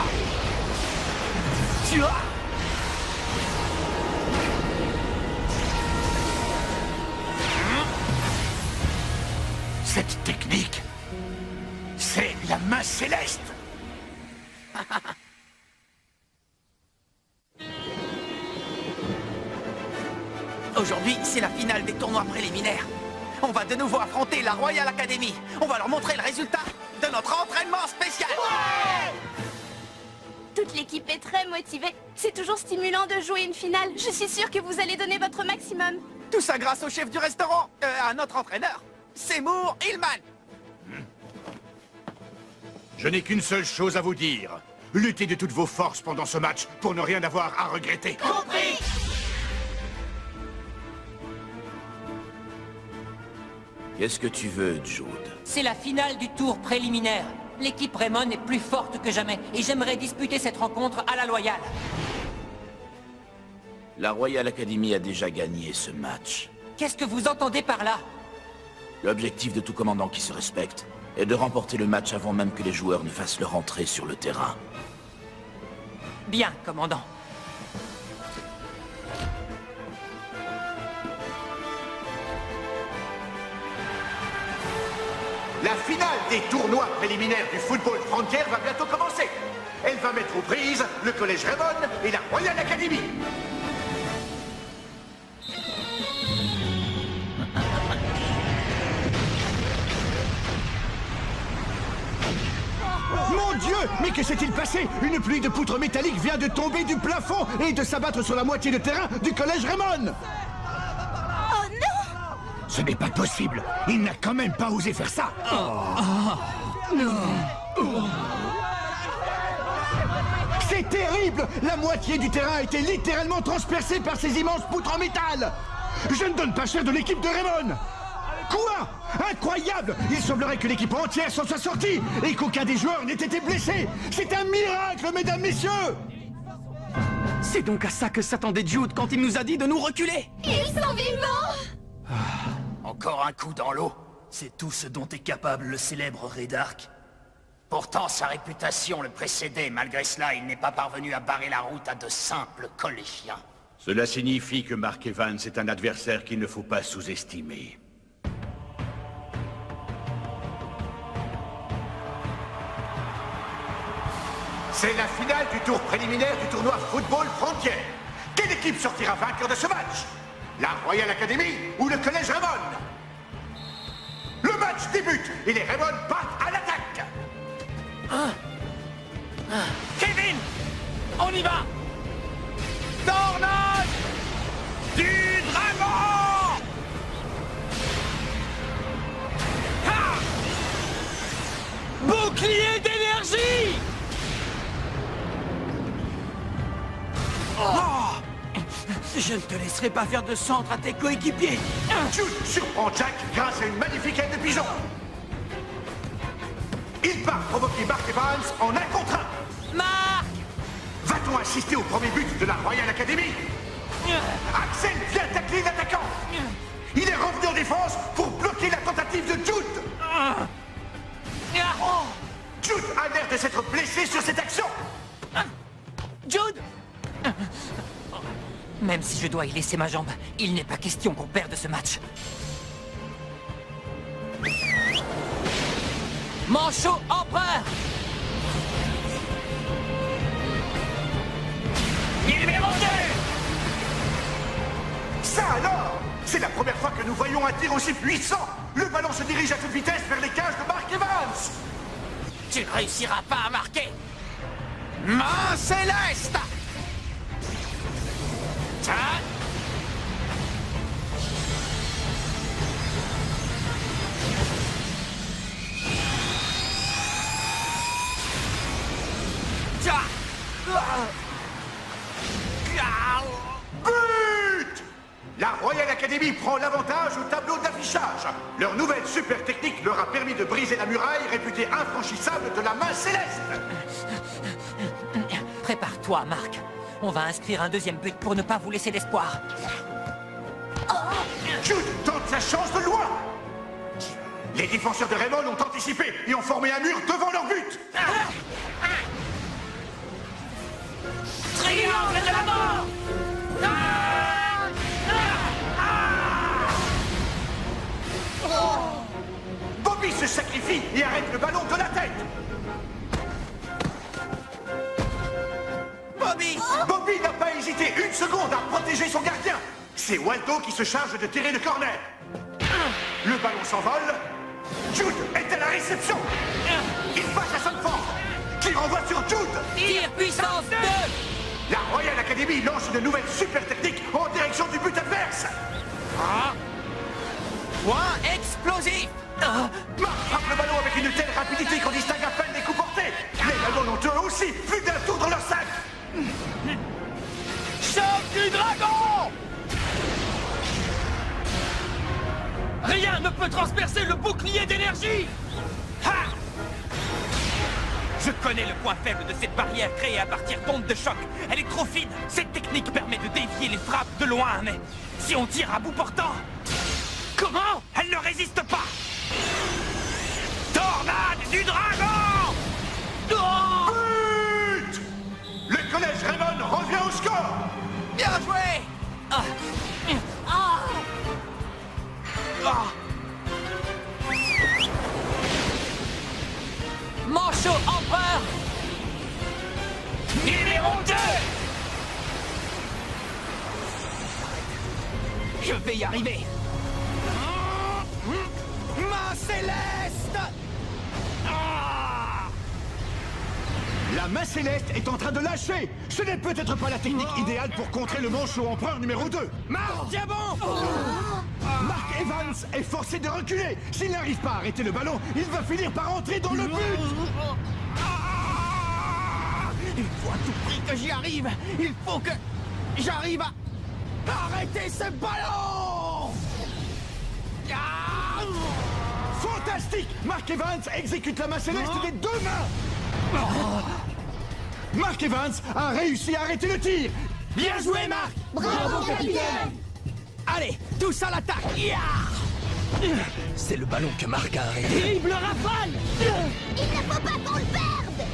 Speaker 7: Cette technique, c'est la main céleste.
Speaker 19: Aujourd'hui, c'est la finale des tournois préliminaires. On va de nouveau affronter la Royal Academy. On va leur montrer le résultat de notre entraînement spécial.
Speaker 10: Toute l'équipe est très motivée. C'est toujours stimulant de jouer une finale. Je suis sûre que vous allez donner votre maximum.
Speaker 19: Tout ça grâce au chef du restaurant, à notre entraîneur, Seymour Hillman.
Speaker 7: Je n'ai qu'une seule chose à vous dire. Luttez de toutes vos forces pendant ce match pour ne rien avoir à regretter.
Speaker 10: Compris!
Speaker 6: Qu'est-ce que tu veux, Jude?
Speaker 17: C'est la finale du tour préliminaire. L'équipe Raymond est plus forte que jamais et j'aimerais disputer cette rencontre à la loyale.
Speaker 6: La Royal Academy a déjà gagné ce match.
Speaker 17: Qu'est-ce que vous entendez par là?
Speaker 6: L'objectif de tout commandant qui se respecte est de remporter le match avant même que les joueurs ne fassent leur entrée sur le terrain.
Speaker 17: Bien, commandant.
Speaker 7: La finale des tournois préliminaires du football frontière va bientôt commencer. Elle va mettre aux prises le Collège Raymond et la Royal Academy.
Speaker 15: Mon Dieu! Mais que s'est-il passé? Une pluie de poutres métalliques vient de tomber du plafond et de s'abattre sur la moitié de terrain du Collège Raymond!
Speaker 10: Oh non!
Speaker 15: Ce n'est pas possible! Il n'a quand même pas osé faire ça! C'est terrible! La moitié du terrain a été littéralement transpercée par ces immenses poutres en métal! Je ne donne pas cher de l'équipe de Raymond! Quoi? Incroyable! Il semblerait que l'équipe entière s'en soit sortie et qu'aucun des joueurs n'ait été blessé! C'est un miracle, mesdames, messieurs!
Speaker 3: C'est donc à ça que s'attendait Jude quand il nous a dit de nous reculer!
Speaker 10: Ils sont vivants!
Speaker 14: Encore un coup dans l'eau. C'est tout ce dont est capable le célèbre Redark.
Speaker 6: Pourtant, sa réputation le précédait. Malgré cela, il n'est pas parvenu à barrer la route à de simples collégiens.
Speaker 7: Cela signifie que Mark Evans est un adversaire qu'il ne faut pas sous-estimer. C'est la finale du tour préliminaire du tournoi Football Frontière. Quelle équipe sortira vainqueur de ce match? La Royal Academy ou le Collège Raymond? Le match débute et les Raymond partent à l'attaque.
Speaker 19: Kevin! On y va! Tornade du dragon! Ha! Bouclier d'énergie!
Speaker 3: Oh! Je ne te laisserai pas faire de centre à tes coéquipiers!
Speaker 7: Jude surprend Jack grâce à une magnifique aile de pigeon. Il part provoquer Mark Evans en 1 contre 1.
Speaker 17: Mark!
Speaker 7: Va-t-on assister au premier but de la Royal Academy? Axel vient tacler l'attaquant. Il est revenu en défense pour bloquer la tentative de Jude. Jude a l'air de s'être blessé sur cette action.
Speaker 17: Jude! Même si je dois y laisser ma jambe, il n'est pas question qu'on perde ce match. Manchot empereur!
Speaker 7: Numéro 2! Ça alors! C'est la première fois que nous voyons un tir aussi puissant! Le ballon se dirige à toute vitesse vers les cages de Mark Evans!
Speaker 19: Tu ne réussiras pas à marquer! Main céleste! Tiens!
Speaker 7: But! La Royal Academy prend l'avantage au tableau d'affichage. Leur nouvelle super technique leur a permis de briser la muraille réputée infranchissable de la main céleste.
Speaker 17: Prépare-toi. toi, Marc. On va inscrire un deuxième but pour ne pas vous laisser d'espoir.
Speaker 7: Jude tente sa chance de loin. Les défenseurs de Raymond ont anticipé et ont formé un mur devant leur but.
Speaker 5: Triangle de la mort!
Speaker 7: Bobby se sacrifie et arrête le ballon de la tête. Bobby n'a pas hésité une seconde à protéger son gardien. C'est Waldo qui se charge de tirer le corner. Le ballon s'envole. Jude est à la réception. Il passe à Sanford, qui renvoie sur Jude.
Speaker 17: Tir puissance 2.
Speaker 7: La Royal Academy lance une nouvelle super technique en direction du but adverse.
Speaker 19: Point explosif.
Speaker 7: Marc frappe le ballon avec une telle rapidité qu'on distingue à peine les coups portés. Les ballons ont eux aussi plus d'un tour dans leur sac.
Speaker 5: Choc du dragon! Rien ne peut transpercer le bouclier d'énergie! Ha! Je connais le point faible de cette barrière créée à partir d'ondes de choc. Elle est trop fine. Cette technique permet de dévier les frappes de loin, mais si on tire à bout portant... Comment? Elle ne résiste pas! Tornade du dragon! Oh!
Speaker 7: But! Le collège Raymond revient au score!
Speaker 19: Bien joué!
Speaker 17: Manchot empereur!
Speaker 5: Numéro 2! Je vais y arriver!
Speaker 15: Main céleste! La main céleste est en train de lâcher. Ce n'est peut-être pas la technique idéale pour contrer le manchot empereur numéro 2.
Speaker 5: Marc Diamant!
Speaker 15: Mark Evans est forcé de reculer. S'il n'arrive pas à arrêter le ballon, il va finir par entrer dans le but.
Speaker 3: Il faut à tout prix que j'y arrive. Il faut que j'arrive à arrêter ce ballon.
Speaker 15: Fantastique! Mark Evans exécute la main céleste des deux mains. Mark Evans a réussi à arrêter le tir.
Speaker 3: Bien joué, Marc.
Speaker 5: Bravo, capitaine.
Speaker 3: Allez, tous à l'attaque.
Speaker 18: C'est le ballon que Marc a arrêté.
Speaker 5: Terrible rafale!
Speaker 10: Il ne faut pas qu'on le perde.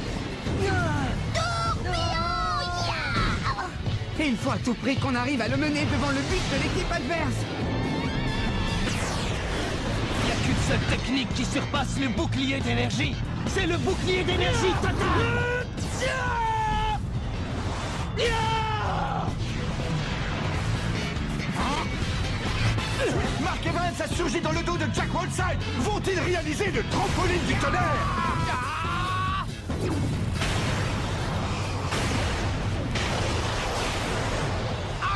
Speaker 12: Il faut à tout prix qu'on arrive à le mener devant le but de l'équipe adverse.
Speaker 5: Il n'y a qu'une seule technique qui surpasse le bouclier d'énergie. C'est le bouclier d'énergie total.
Speaker 15: Mark Evans a surgi dans le dos de Jack Whiteside. Vont-ils réaliser le trampoline du tonnerre?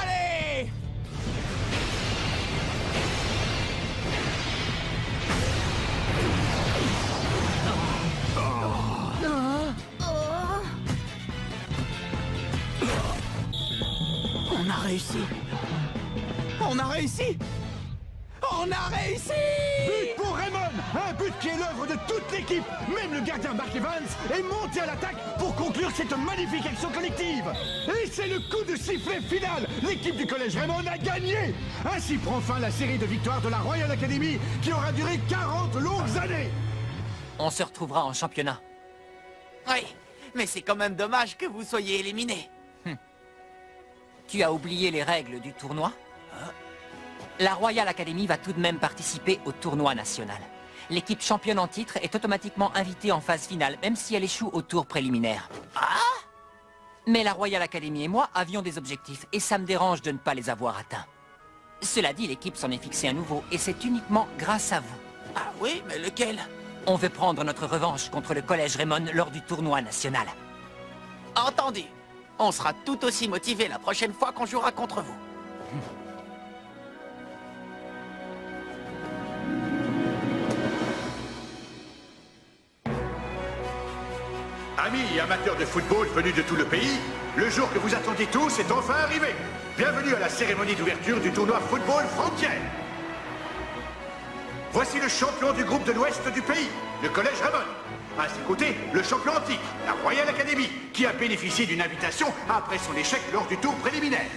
Speaker 3: Allez! On a réussi. On a réussi. On a réussi!
Speaker 15: But pour Raymond! Un but qui est l'œuvre de toute l'équipe! Même le gardien Mark Evans est monté à l'attaque pour conclure cette magnifique action collective! Et c'est le coup de sifflet final! L'équipe du collège Raymond a gagné! Ainsi prend fin la série de victoires de la Royal Academy qui aura duré 40 longues années!
Speaker 17: On se retrouvera en championnat.
Speaker 19: Oui, mais c'est quand même dommage que vous soyez éliminés.
Speaker 17: Tu as oublié les règles du tournoi? La Royal Academy va tout de même participer au tournoi national. L'équipe championne en titre est automatiquement invitée en phase finale, même si elle échoue au tour préliminaire. Mais la Royal Academy et moi avions des objectifs, et ça me dérange de ne pas les avoir atteints. Cela dit, l'équipe s'en est fixé un nouveau, et c'est uniquement grâce à vous.
Speaker 19: Ah oui, mais lequel?
Speaker 17: On veut prendre notre revanche contre le collège Raymond lors du tournoi national.
Speaker 19: Entendu. On sera tout aussi motivés la prochaine fois qu'on jouera contre vous.
Speaker 7: Amis et amateurs de football venus de tout le pays, le jour que vous attendiez tous est enfin arrivé. Bienvenue à la cérémonie d'ouverture du tournoi Football Frontière. Voici le champion du groupe de l'ouest du pays, le collège Raymond. À ses côtés, le champion en titre, la Royal Academy, qui a bénéficié d'une invitation après son échec lors du tour préliminaire.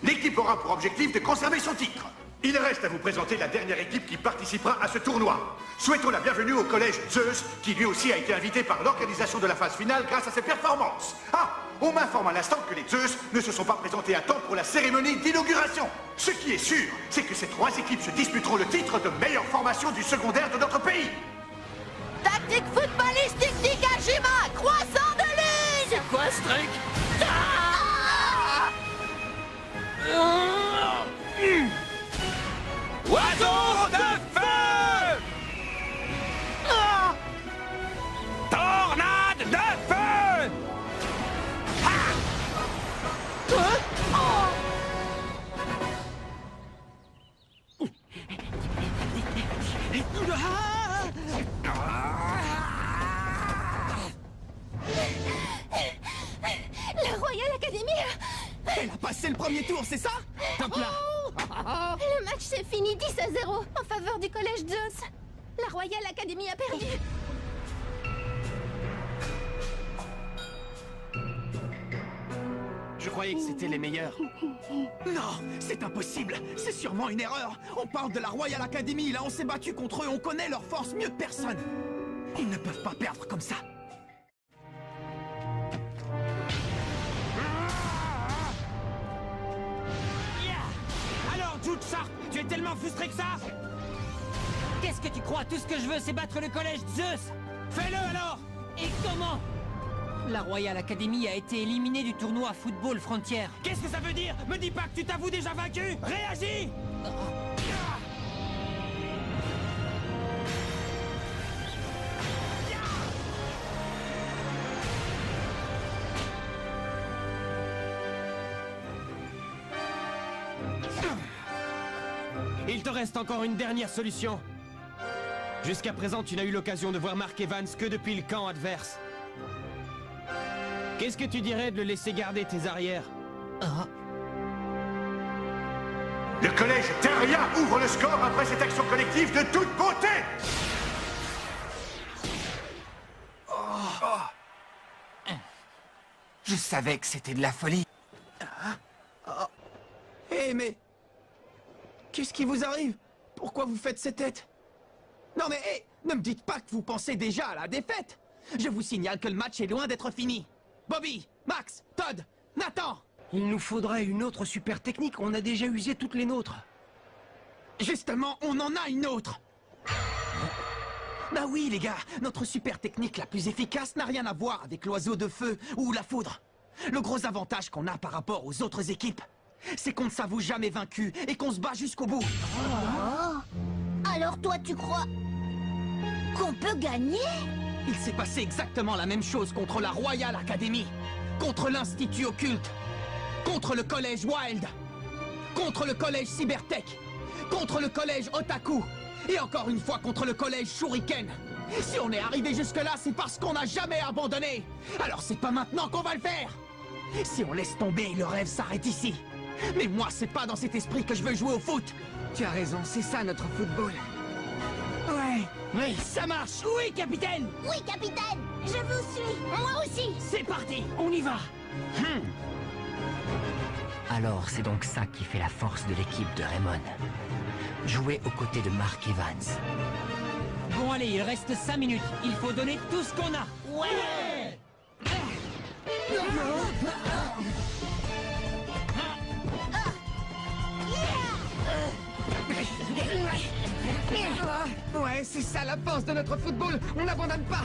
Speaker 7: L'équipe aura pour objectif de conserver son titre. Il reste à vous présenter la dernière équipe qui participera à ce tournoi. Souhaitons la bienvenue au collège Zeus, qui lui aussi a été invité par l'organisation de la phase finale grâce à ses performances. Ah, on m'informe à l'instant que les Zeus ne se sont pas présentés à temps pour la cérémonie d'inauguration. Ce qui est sûr, c'est que ces 3 équipes se disputeront le titre de meilleure formation du secondaire de notre pays.
Speaker 10: Tactique footballistique Nikajima, croissant de lune.
Speaker 2: C'est quoi ce truc?
Speaker 5: Oiseau de feu! Tornade de feu!
Speaker 9: La Royal Academy
Speaker 3: Elle a passé le premier tour, c'est ça? Top là.
Speaker 9: Le match s'est fini 10-0 en faveur du collège Zeus. La Royal Academy a perdu.
Speaker 3: Je croyais que c'était les meilleurs. Non, c'est impossible. C'est sûrement une erreur. On parle de la Royal Academy, là on s'est battu contre eux, on connaît leur force mieux que personne. Ils ne peuvent pas perdre comme ça.
Speaker 13: Alors, Jude Sharp, tu es tellement frustré que ça? Qu'est-ce que tu crois? Tout ce que je veux, c'est battre le collège Zeus. Fais-le alors. Et comment? La Royal Academy a été éliminée du tournoi Football Frontier. Qu'est-ce que ça veut dire? Me dis pas que tu t'avoues déjà vaincu. Réagis.
Speaker 20: Il te reste encore une dernière solution. Jusqu'à présent, tu n'as eu l'occasion de voir Mark Evans que depuis le camp adverse. Qu'est-ce que tu dirais de le laisser garder tes arrières?
Speaker 7: Le collège Terria ouvre le score après cette action collective de toute beauté.
Speaker 19: Je savais que c'était de la folie.
Speaker 3: Hé, mais... Qu'est-ce qui vous arrive? Pourquoi vous faites ces têtes? Non mais, hé, ne me dites pas que vous pensez déjà à la défaite. Je vous signale que le match est loin d'être fini. Bobby, Max, Todd, Nathan!
Speaker 18: Il nous faudrait une autre super technique, on a déjà usé toutes les nôtres.
Speaker 3: Justement, on en a une autre! Bah oui, les gars, notre super technique la plus efficace n'a rien à voir avec l'oiseau de feu ou la foudre. Le gros avantage qu'on a par rapport aux autres équipes, c'est qu'on ne s'avoue jamais vaincu et qu'on se bat jusqu'au bout.
Speaker 9: Alors toi, tu crois qu'on peut gagner?
Speaker 3: Il s'est passé exactement la même chose contre la Royal Academy, contre l'Institut Occulte, contre le collège Wild, contre le collège Cybertech, contre le collège Otaku, et encore une fois contre le collège Shuriken. Si on est arrivé jusque-là, c'est parce qu'on n'a jamais abandonné. Alors c'est pas maintenant qu'on va le faire. Si on laisse tomber, le rêve s'arrête ici. Mais moi, c'est pas dans cet esprit que je veux jouer au foot.
Speaker 12: Tu as raison, c'est ça notre football.
Speaker 3: Ouais, oui, ça marche. Oui, capitaine.
Speaker 9: Oui, capitaine. Je vous suis. Moi aussi.
Speaker 3: C'est parti, on y va.
Speaker 17: Alors, c'est donc ça qui fait la force de l'équipe de Raymond. Jouer aux côtés de Mark Evans.
Speaker 13: Bon allez, il reste 5 minutes. Il faut donner tout ce qu'on a.
Speaker 9: Ouais.
Speaker 3: Ouais, c'est ça la force de notre football. On n'abandonne pas.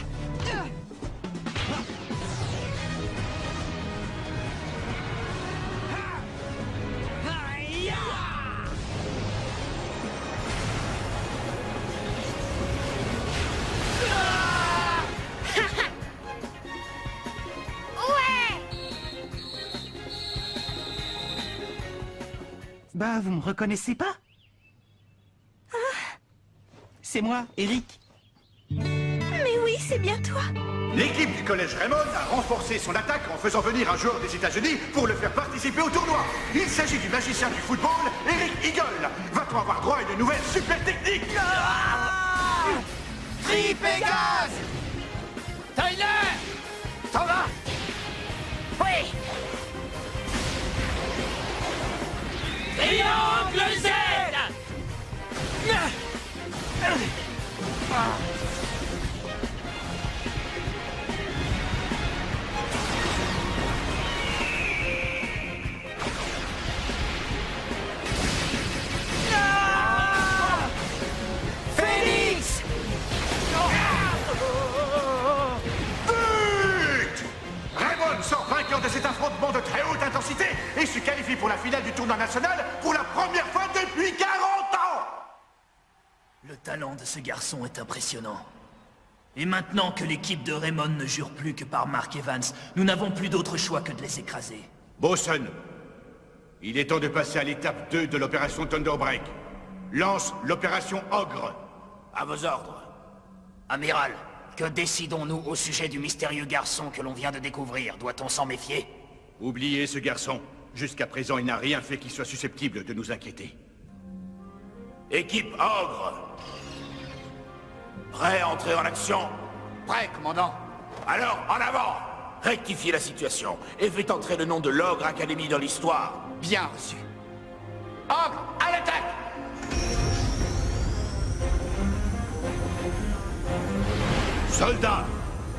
Speaker 8: Bah, vous me reconnaissez pas? C'est moi, Eric.
Speaker 10: Mais oui, c'est bien toi.
Speaker 7: L'équipe du collège Raymond a renforcé son attaque en faisant venir un joueur des États-Unis pour le faire participer au tournoi. Il s'agit du magicien du football, Eric Eagle. Va-t-on avoir droit à une nouvelle super technique?
Speaker 5: Tripégase!
Speaker 19: Spoiler! T'en vas? Oui!
Speaker 5: Triangle Z!
Speaker 19: Phoenix!
Speaker 7: But! Raymond sort vainqueur de cet affrontement de très haute intensité et se qualifie pour la finale du tournoi national pour la première fois depuis 40 ans!
Speaker 14: Le talent de ce garçon est impressionnant. Et maintenant que l'équipe de Raymond ne jure plus que par Mark Evans, nous n'avons plus d'autre choix que de les écraser.
Speaker 7: Bosun, il est temps de passer à l'étape 2 de l'opération Thunderbreak. Lance l'opération Ogre.
Speaker 6: À vos ordres.
Speaker 19: Amiral, que décidons-nous au sujet du mystérieux garçon que l'on vient de découvrir? Doit-on s'en méfier?
Speaker 7: Oubliez ce garçon. Jusqu'à présent, il n'a rien fait qui soit susceptible de nous inquiéter.
Speaker 6: Équipe Ogre. Prêt à entrer en action?
Speaker 19: Prêt, commandant.
Speaker 6: Alors, en avant! Rectifiez la situation et faites entrer le nom de l'Ogre Academy dans l'histoire.
Speaker 19: Bien reçu. Ogre, à l'attaque!
Speaker 7: Soldats,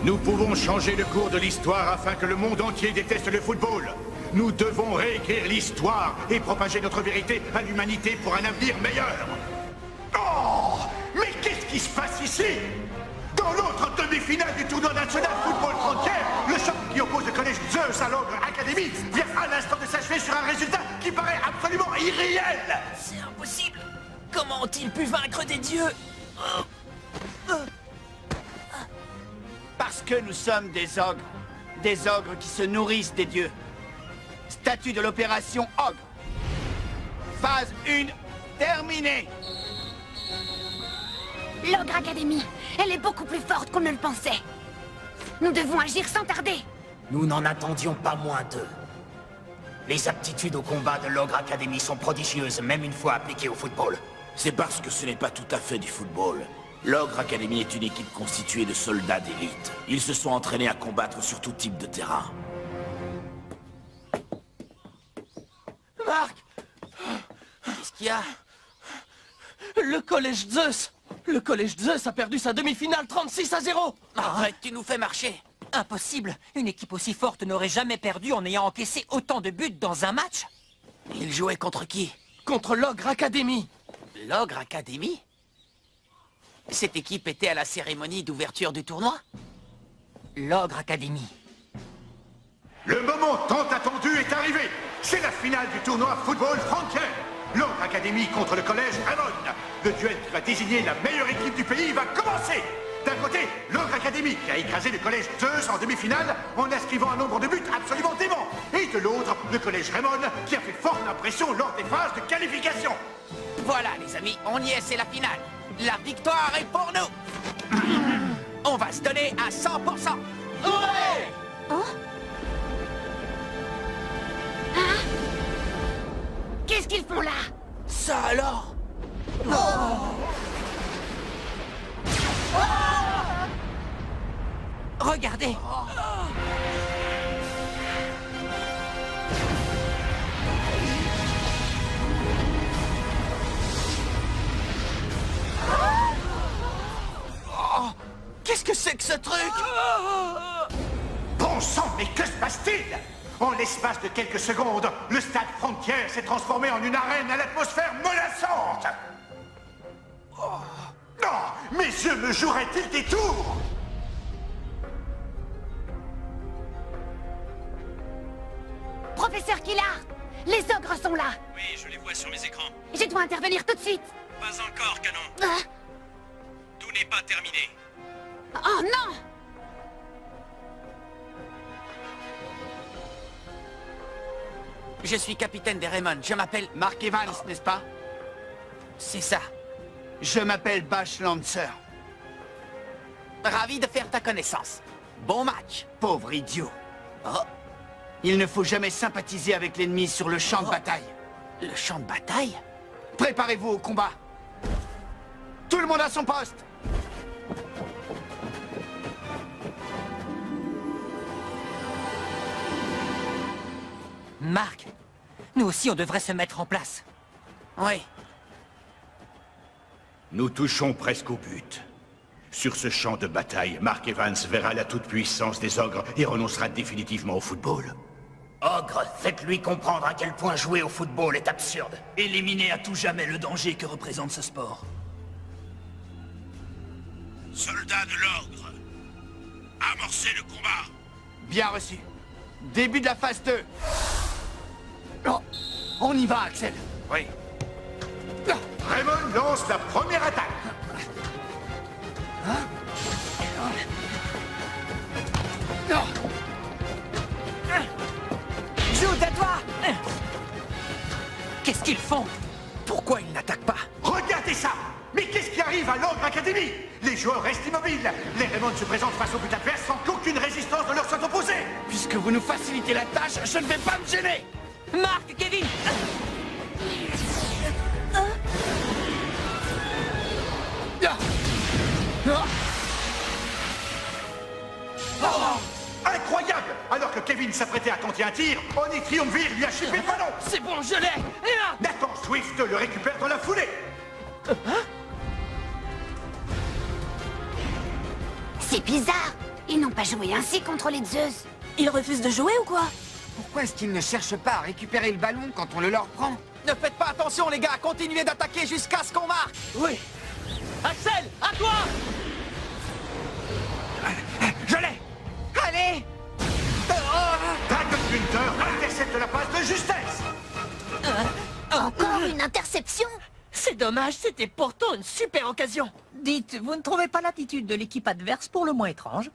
Speaker 7: nous pouvons changer le cours de l'histoire afin que le monde entier déteste le football. Nous devons réécrire l'histoire et propager notre vérité à l'humanité pour un avenir meilleur. Oh! Mais qu'est-ce qui se passe ici? Dans l'autre demi-finale du tournoi national football frontière, le choc qui oppose le collège Zeus à l'Ogre Academy vient à l'instant de s'achever sur un résultat qui paraît absolument irréel.
Speaker 17: C'est impossible. Comment ont-ils pu vaincre des dieux?
Speaker 19: Parce que nous sommes des ogres. Des ogres qui se nourrissent des dieux. Statut de l'opération Ogre. Phase 1 terminée.
Speaker 4: L'Ogre Academy, elle est beaucoup plus forte qu'on ne le pensait. Nous devons agir sans tarder.
Speaker 19: Nous n'en attendions pas moins d'eux. Les aptitudes au combat de l'Ogre Academy sont prodigieuses, même une fois appliquées au football.
Speaker 6: C'est parce que ce n'est pas tout à fait du football. L'Ogre Academy est une équipe constituée de soldats d'élite. Ils se sont entraînés à combattre sur tout type de terrain.
Speaker 2: Marc!
Speaker 19: Qu'est-ce qu'il y a?
Speaker 2: Le collège Zeus! Le collège Zeus a perdu sa demi-finale 36-0!
Speaker 19: Arrête, tu nous fais marcher!
Speaker 17: Impossible. Une équipe aussi forte n'aurait jamais perdu en ayant encaissé autant de buts dans un match.
Speaker 19: Il jouait contre qui?
Speaker 2: Contre l'Ogre Academy.
Speaker 19: L'Ogre Academy? Cette équipe était à la cérémonie d'ouverture du tournoi?
Speaker 17: L'Ogre Academy.
Speaker 7: Le moment tant attendu est arrivé. C'est la finale du tournoi football frontière. L'Ogre Academy contre le collège Raymond. Le duel qui va désigner la meilleure équipe du pays va commencer. D'un côté, l'Ogre Academy qui a écrasé le collège Zeus en demi-finale en inscrivant un nombre de buts absolument dément. Et de l'autre, le collège Raymond qui a fait forte impression lors des phases de qualification.
Speaker 19: Voilà les amis, on y est, c'est la finale. La victoire est pour nous. On va se donner à 100%.
Speaker 2: Ouais!
Speaker 4: Oh? Hein? Qu'est-ce qu'ils font là?
Speaker 19: Ça alors?
Speaker 17: Regardez.
Speaker 19: Qu'est-ce que c'est que ce truc?
Speaker 7: Bon sang, mais que se passe-t-il? En l'espace de quelques secondes, le stade frontière s'est transformé en une arène à l'atmosphère menaçante. Oh. Non, mes yeux me joueraient-ils des tours?
Speaker 4: Professeur Killard, les ogres sont là.
Speaker 20: Oui, je les vois sur mes écrans.
Speaker 4: Je dois intervenir tout de suite.
Speaker 20: Pas encore, canon. Tout n'est pas terminé.
Speaker 4: Oh non!
Speaker 19: Je suis capitaine des Raymond. Je m'appelle Mark Evans, n'est-ce pas? C'est ça. Je m'appelle Bash Lancer. Ravi de faire ta connaissance. Bon match, pauvre idiot. Oh. Il ne faut jamais sympathiser avec l'ennemi sur le champ de bataille. Le champ de bataille? Préparez-vous au combat. Tout le monde à son poste.
Speaker 17: Marc, nous aussi on devrait se mettre en place.
Speaker 19: Oui.
Speaker 7: Nous touchons presque au but. Sur ce champ de bataille, Mark Evans verra la toute-puissance des ogres et renoncera définitivement au football.
Speaker 14: Ogre, faites-lui comprendre à quel point jouer au football est absurde. Éliminez à tout jamais le danger que représente ce sport.
Speaker 6: Soldats de l'ogre, amorcez le combat.
Speaker 19: Bien reçu. Début de la phase 2. Oh, on y va, Axel.
Speaker 6: Oui.
Speaker 7: Raymond lance la première attaque.
Speaker 17: Jude, à toi! Qu'est-ce qu'ils font?
Speaker 19: Pourquoi ils n'attaquent pas?
Speaker 7: Regardez ça! Mais qu'est-ce qui arrive à l'Ogre Academy? Les joueurs restent immobiles. Les Raymond se présentent face au but adverse sans qu'aucune résistance ne leur soit opposée.
Speaker 19: Puisque vous nous facilitez la tâche, je ne vais pas me gêner.
Speaker 17: Marc, Kevin!
Speaker 7: Oh, incroyable! Alors que Kevin s'apprêtait à tenter un tir, Oni Triumvir lui a chipé le ballon.
Speaker 17: C'est bon, je l'ai!
Speaker 7: Nathan Swift le récupère dans la foulée.
Speaker 9: C'est bizarre. Ils n'ont pas joué ainsi contre les Zeus.
Speaker 12: Ils refusent de jouer ou quoi? Pourquoi est-ce qu'ils ne cherchent pas à récupérer le ballon quand on le leur prend?
Speaker 19: Ne faites pas attention, les gars. Continuez d'attaquer jusqu'à ce qu'on marque.
Speaker 17: Oui. Axel, à toi!
Speaker 19: Je l'ai. Allez.
Speaker 7: Dragon Hunter intercepte la passe de justesse.
Speaker 9: Encore une interception?
Speaker 17: C'est dommage, c'était pourtant une super occasion.
Speaker 13: Dites, vous ne trouvez pas l'attitude de l'équipe adverse pour le moins étrange?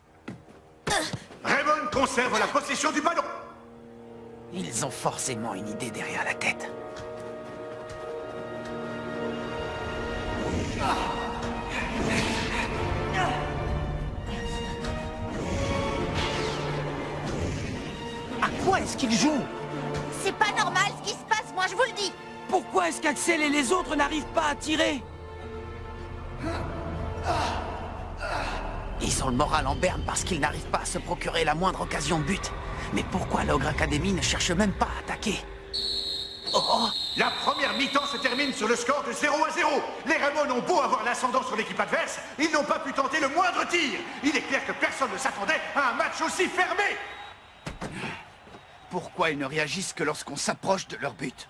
Speaker 7: Raymond conserve la possession du ballon.
Speaker 19: Ils ont forcément une idée derrière la tête.
Speaker 13: À quoi est-ce qu'ils jouent?
Speaker 10: C'est pas normal ce qui se passe, moi je vous le dis.
Speaker 13: Pourquoi est-ce qu'Axel et les autres n'arrivent pas à tirer?
Speaker 19: Ils ont le moral en berne parce qu'ils n'arrivent pas à se procurer la moindre occasion de but. Mais pourquoi l'Ogre Academy ne cherche même pas à attaquer?
Speaker 7: Oh. La première mi-temps se termine sur le score de 0-0. Les Raymond ont beau avoir l'ascendant sur l'équipe adverse, ils n'ont pas pu tenter le moindre tir. Il est clair que personne ne s'attendait à un match aussi fermé.
Speaker 19: Pourquoi ils ne réagissent que lorsqu'on s'approche de leur but?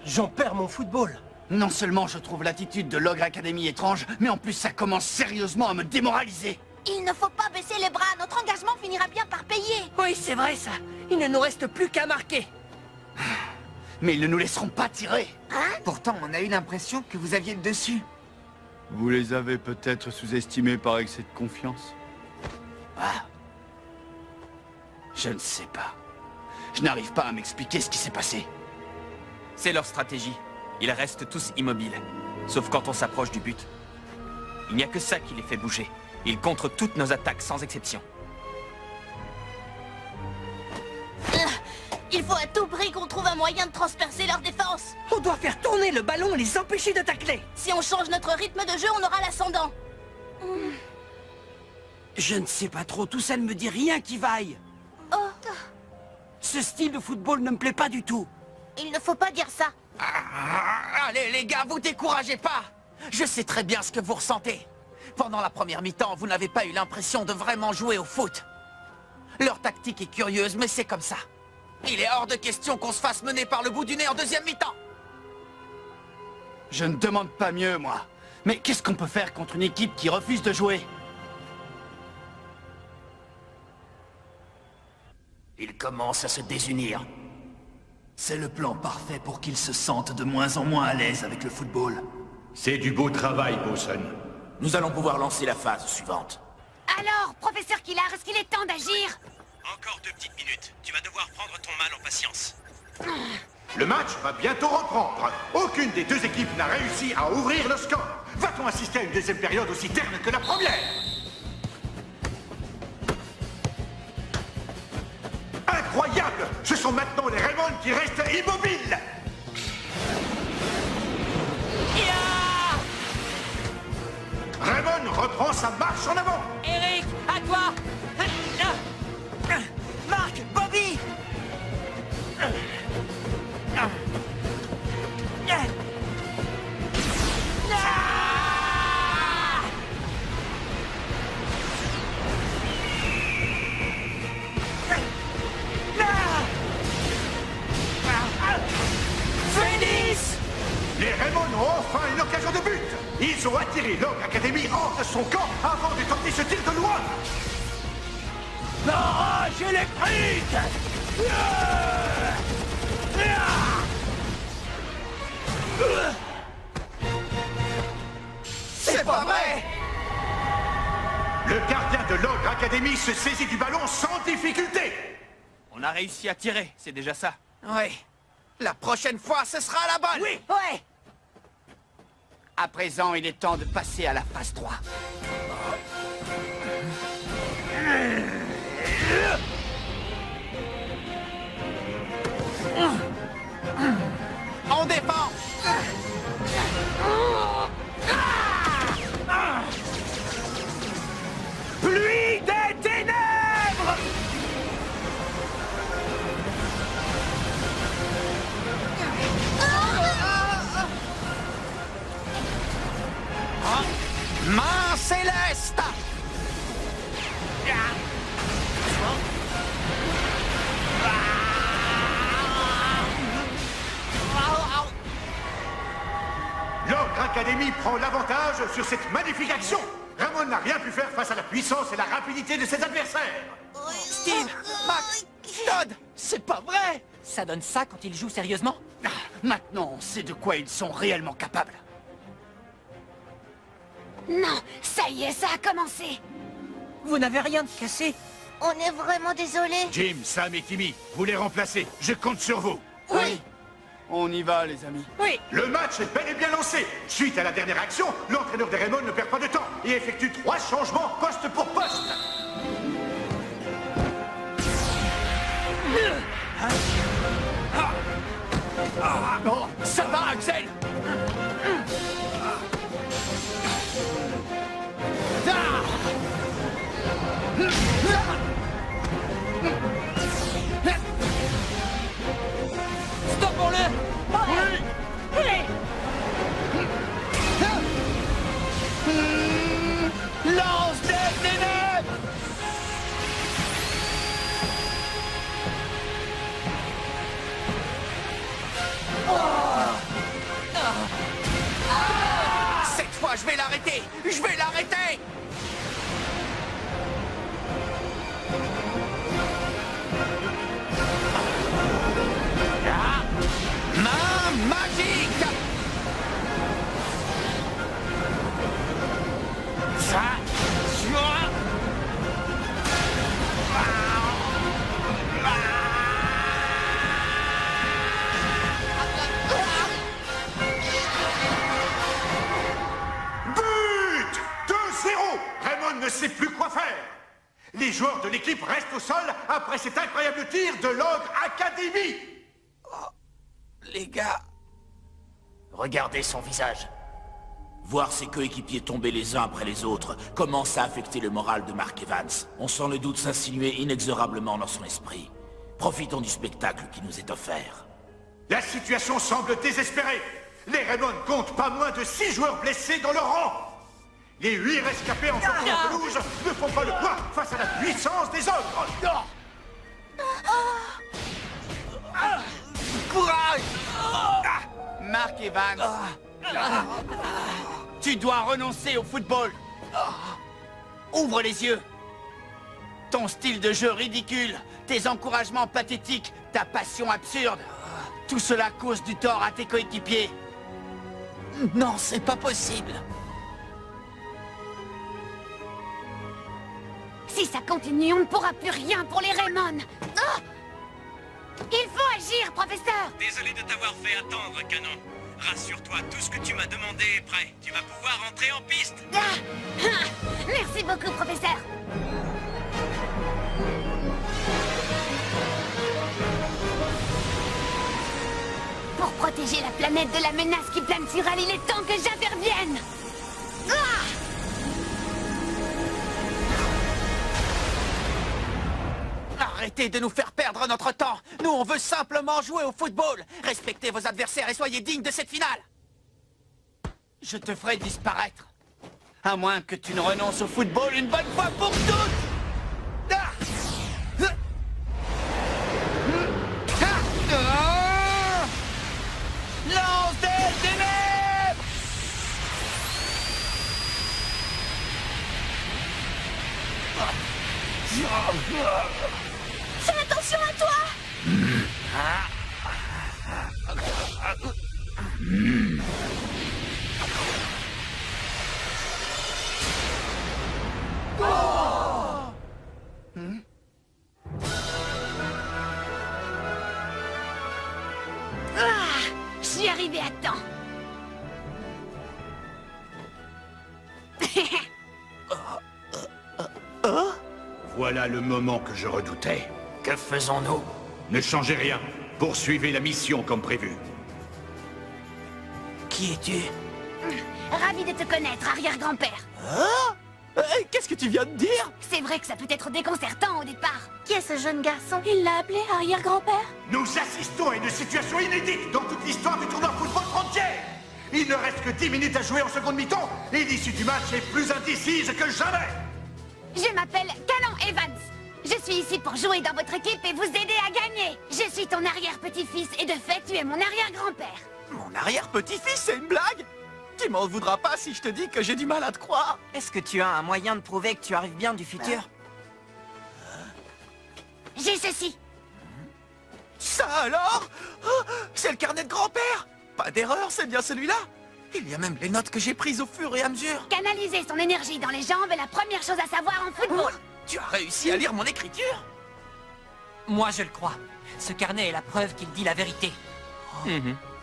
Speaker 13: J'en perds mon football.
Speaker 19: Non seulement je trouve l'attitude de l'Ogre Academy étrange, mais en plus ça commence sérieusement à me démoraliser.
Speaker 10: Il ne faut pas baisser les bras, notre engagement finira bien par payer.
Speaker 17: Oui, c'est vrai ça. Il ne nous reste plus qu'à marquer.
Speaker 19: Mais ils ne nous laisseront pas tirer.
Speaker 12: Pourtant, on a eu l'impression que vous aviez le dessus.
Speaker 15: Vous les avez peut-être sous-estimés par excès de confiance.
Speaker 19: Ah. Je ne sais pas. Je n'arrive pas à m'expliquer ce qui s'est passé.
Speaker 21: C'est leur stratégie. Ils restent tous immobiles. Sauf quand on s'approche du but. Il n'y a que ça qui les fait bouger. Ils contrent toutes nos attaques sans exception.
Speaker 10: Il faut à tout prix qu'on trouve un moyen de transpercer leur défense.
Speaker 17: On doit faire tourner le ballon et les empêcher de tacler.
Speaker 10: Si on change notre rythme de jeu, on aura l'ascendant.
Speaker 13: Je ne sais pas trop, tout ça ne me dit rien qui vaille. Ce style de football ne me plaît pas du tout.
Speaker 10: Il ne faut pas dire ça.
Speaker 19: Allez les gars, vous découragez pas. Je sais très bien ce que vous ressentez. Pendant la première mi-temps, vous n'avez pas eu l'impression de vraiment jouer au foot. Leur tactique est curieuse, mais c'est comme ça. Il est hors de question qu'on se fasse mener par le bout du nez en deuxième mi-temps. Je ne demande pas mieux, moi. Mais qu'est-ce qu'on peut faire contre une équipe qui refuse de jouer?
Speaker 14: Ils commencent à se désunir. C'est le plan parfait pour qu'ils se sentent de moins en moins à l'aise avec le football.
Speaker 7: C'est du beau travail, Boson.
Speaker 6: Nous allons pouvoir lancer la phase suivante.
Speaker 16: Alors, professeur Killard, est-ce qu'il est temps d'agir?
Speaker 11: Encore 2 petites minutes. Tu vas devoir prendre ton mal en patience.
Speaker 7: Le match va bientôt reprendre. Aucune des deux équipes n'a réussi à ouvrir le score. Va-t-on assister à une deuxième période aussi terne que la première? Incroyable! Ce sont maintenant les Raymond qui restent immobiles. Raymond reprend sa marche en avant.
Speaker 17: Eric, à toi.
Speaker 7: et l'Ogre Academy hors de son camp avant de tenter ce tir de loin.
Speaker 5: La rage électrique!
Speaker 19: C'est pas vrai!
Speaker 7: Le gardien de l'Ogre Academy se saisit du ballon sans difficulté.
Speaker 21: On a réussi à tirer, c'est déjà ça.
Speaker 19: Oui. La prochaine fois, ce sera la bonne.
Speaker 5: Oui.
Speaker 19: Ouais. À présent, il est temps de passer à la phase 3. On défend.
Speaker 5: Pluie des ténèbres!
Speaker 19: Main céleste.
Speaker 7: L'Ogre Academy prend l'avantage sur cette magnifique action. Ramon n'a rien pu faire face à la puissance et la rapidité de ses adversaires.
Speaker 19: Steve, Max, Todd, c'est pas vrai.
Speaker 17: Ça donne ça quand ils jouent sérieusement?
Speaker 19: Maintenant, on sait de quoi ils sont réellement capables.
Speaker 9: Non, ça y est, ça a commencé.
Speaker 13: Vous n'avez rien de cassé?
Speaker 10: On est vraiment désolé.
Speaker 7: Jim, Sam et Timmy, vous les remplacez. Je compte sur vous.
Speaker 19: Oui. On y va, les amis.
Speaker 13: Oui.
Speaker 7: Le match est bel et bien lancé. Suite à la dernière action, l'entraîneur des Raymond ne perd pas de temps et effectue 3 changements poste pour poste.
Speaker 19: Oh, ça va, Axel.
Speaker 5: Stoppons-le!
Speaker 19: Lance des ténèbres! Cette fois, je vais l'arrêter! Je vais l'arrêter! Main magique! Ça,
Speaker 7: But 2-0. Raymond ne sait plus quoi faire. Les joueurs de l'équipe restent au sol après cet incroyable tir de l'Ogre Academy.
Speaker 19: les gars...
Speaker 6: Regardez son visage. Voir ses coéquipiers tomber les uns après les autres commence à affecter le moral de Mark Evans. On sent le doute s'insinuer inexorablement dans son esprit. Profitons du spectacle qui nous est offert.
Speaker 7: La situation semble désespérée. Les Raymond comptent pas moins de 6 joueurs blessés dans leur rang. Les 8 rescapés en sortie de pelouse ne font pas le poids face à la puissance des ogres.
Speaker 19: Courage! Mark Evans, tu dois renoncer au football. Ouvre les yeux. Ton style de jeu ridicule, tes encouragements pathétiques, ta passion absurde, tout cela cause du tort à tes coéquipiers. Non, c'est pas possible.
Speaker 9: Si ça continue, on ne pourra plus rien pour les Raymond. Ah! Il faut agir, professeur!
Speaker 18: Désolé de t'avoir fait attendre, Canon. Rassure-toi, tout ce que tu m'as demandé est prêt. Tu vas pouvoir entrer en piste.
Speaker 9: Merci beaucoup, professeur. Pour protéger la planète de la menace qui plane sur elle, il est temps que j'intervienne.
Speaker 19: Arrêtez de nous faire perdre notre temps. Nous, on veut simplement jouer au football. Respectez vos adversaires et soyez dignes de cette finale. Je te ferai disparaître. À moins que tu ne renonces au football une bonne fois pour toutes. Lance des ténèbres!
Speaker 10: Fais attention à toi!
Speaker 9: Je suis arrivé à temps.
Speaker 7: Voilà le moment que je redoutais.
Speaker 6: Que faisons-nous?
Speaker 7: Ne changez rien. Poursuivez la mission comme prévu.
Speaker 19: Qui es-tu?
Speaker 9: Ravi de te connaître, arrière-grand-père.
Speaker 19: Hein? Qu'est-ce que tu viens de dire?
Speaker 9: C'est vrai que ça peut être déconcertant au départ.
Speaker 10: Qui est ce jeune garçon? Il l'a appelé arrière-grand-père?
Speaker 15: Nous assistons à une situation inédite dans toute l'histoire du tournoi Football Frontier. Il ne reste que 10 minutes à jouer en seconde mi-temps et l'issue du match est plus indécise que jamais.
Speaker 9: Je m'appelle Canon Evans. Je suis ici pour jouer dans votre équipe et vous aider à gagner. Je suis ton arrière-petit-fils et de fait, tu es mon arrière-grand-père.
Speaker 19: Mon arrière-petit-fils, c'est une blague? Tu m'en voudras pas si je te dis que j'ai du mal à te croire.
Speaker 17: Est-ce que tu as un moyen de prouver que tu arrives bien du futur?
Speaker 9: J'ai ceci.
Speaker 19: Ça alors? Oh, c'est le carnet de grand-père? Pas d'erreur, c'est bien celui-là. Il y a même les notes que j'ai prises au fur et à mesure.
Speaker 9: Canaliser son énergie dans les jambes est la première chose à savoir en football.
Speaker 19: Tu as réussi à lire mon écriture?
Speaker 17: Moi, je le crois. Ce carnet est la preuve qu'il dit la vérité.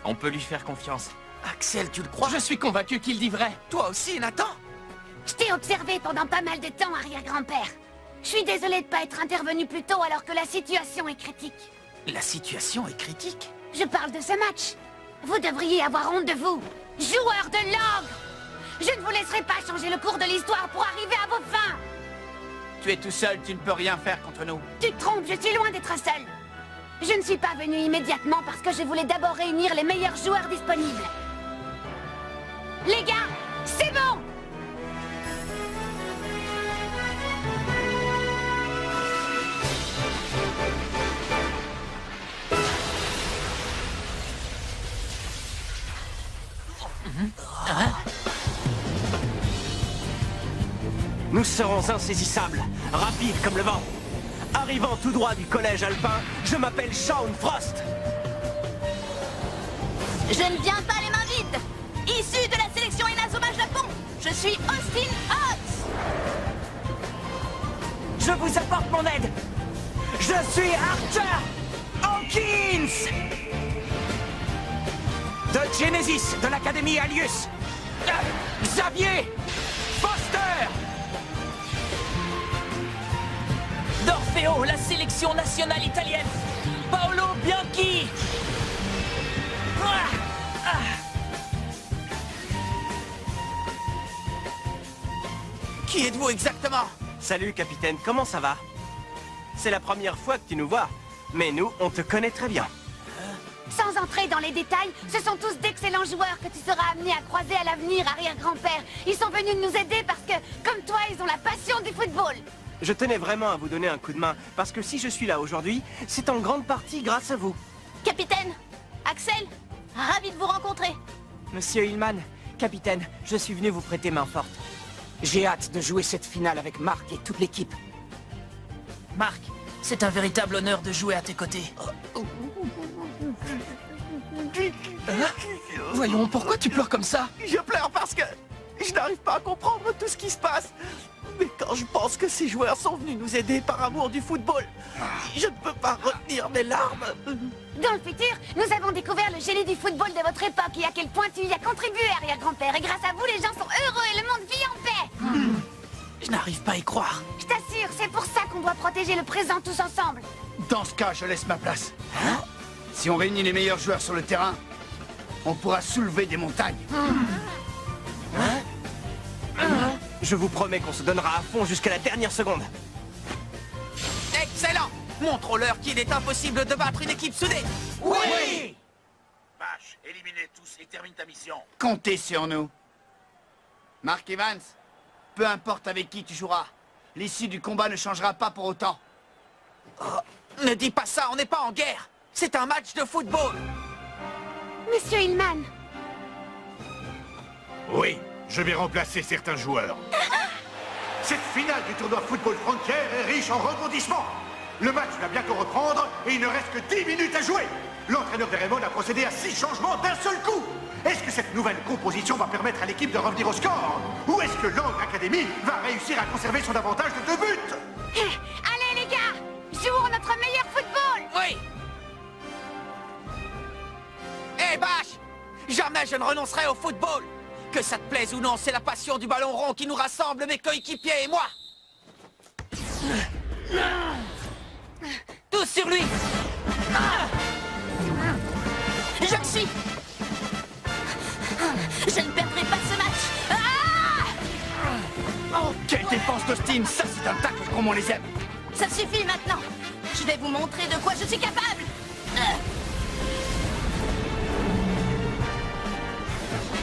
Speaker 21: On peut lui faire confiance.
Speaker 19: Axel, tu le crois?
Speaker 13: Je suis convaincu qu'il dit vrai.
Speaker 19: Toi aussi, Nathan?
Speaker 9: Je t'ai observé pendant pas mal de temps, arrière-grand-père. Je suis désolée de pas être intervenu plus tôt alors que la situation est critique.
Speaker 19: La situation est critique?
Speaker 9: Je parle de ce match. Vous devriez avoir honte de vous. Joueur de l'ogre! Je ne vous laisserai pas changer le cours de l'histoire pour arriver à vos fins.
Speaker 19: Tu es tout seul, tu ne peux rien faire contre nous.
Speaker 9: Tu te trompes, je suis loin d'être seul. Je ne suis pas venu immédiatement parce que je voulais d'abord réunir les meilleurs joueurs disponibles. Les gars, c'est bon!
Speaker 20: Nous serons insaisissables, rapides comme le vent. Arrivant tout droit du collège alpin, je m'appelle Shaun Frost.
Speaker 10: Je ne viens pas les mains vides. Issu de la sélection Inazuma Japon, je suis Austin Hawks.
Speaker 17: Je vous apporte mon aide. Je suis Arthur Hawkins de Genesis, de l'Académie Alius. Xavier Foster d'Orfeo, la sélection nationale italienne. Paolo Bianchi.
Speaker 19: Qui êtes-vous exactement?
Speaker 20: Salut, capitaine, comment ça va? C'est la première fois que tu nous vois, mais nous, on te connaît très bien.
Speaker 9: Sans entrer dans les détails, ce sont tous d'excellents joueurs que tu seras amené à croiser à l'avenir, arrière-grand-père. Ils sont venus nous aider parce que, comme toi, ils ont la passion du football.
Speaker 20: Je tenais vraiment à vous donner un coup de main, parce que si je suis là aujourd'hui, c'est en grande partie grâce à vous.
Speaker 10: Capitaine, Axel, ravi de vous rencontrer.
Speaker 17: Monsieur Hillman, capitaine, je suis venu vous prêter main forte. J'ai hâte de jouer cette finale avec Marc et toute l'équipe.
Speaker 19: Marc, c'est un véritable honneur de jouer à tes côtés.
Speaker 13: Voyons, pourquoi tu pleures comme ça?
Speaker 19: Je pleure parce que je n'arrive pas à comprendre tout ce qui se passe. Mais quand je pense que ces joueurs sont venus nous aider par amour du football, je ne peux pas retenir mes larmes.
Speaker 9: Dans le futur, nous avons découvert le génie du football de votre époque et à quel point tu y as contribué, arrière-grand-père. Et grâce à vous, les gens sont heureux et le monde vit en paix.
Speaker 19: Je n'arrive pas à y croire.
Speaker 9: Je t'assure, c'est pour ça qu'on doit protéger le présent tous ensemble.
Speaker 15: Dans ce cas, je laisse ma place. Si on réunit les meilleurs joueurs sur le terrain, on pourra soulever des montagnes.
Speaker 20: Je vous promets qu'on se donnera à fond jusqu'à la dernière seconde.
Speaker 19: Excellent! Montrons-leur qu'il est impossible de battre une équipe soudée.
Speaker 15: Oui!
Speaker 6: Vache, éliminez tous et termine ta mission.
Speaker 15: Comptez sur nous. Mark Evans, peu importe avec qui tu joueras, l'issue du combat ne changera pas pour autant.
Speaker 19: Oh, ne dis pas ça, on n'est pas en guerre. C'est un match de football.
Speaker 9: Monsieur Hillman.
Speaker 7: Oui, je vais remplacer certains joueurs. Cette finale du tournoi Football Frontier est riche en rebondissements. Le match va bientôt reprendre et il ne reste que 10 minutes à jouer. L'entraîneur de Raymond a procédé à 6 changements d'un seul coup. Est-ce que cette nouvelle composition va permettre à l'équipe de revenir au score? Ou est-ce que l'Angre Academy va réussir à conserver son avantage de 2 buts?
Speaker 9: Allez les gars, jouons notre meilleur football.
Speaker 19: Oui. Hé Bash, jamais je ne renoncerai au football. Que ça te plaise ou non, c'est la passion du ballon rond qui nous rassemble, mes coéquipiers et moi. Tous sur lui.
Speaker 10: Je le suis. Je ne perdrai pas ce match.
Speaker 21: Oh, quelle défense d'Austin! Ça, c'est un tacle comme on les aime!
Speaker 10: Ça suffit maintenant. Je vais vous montrer de quoi je suis capable.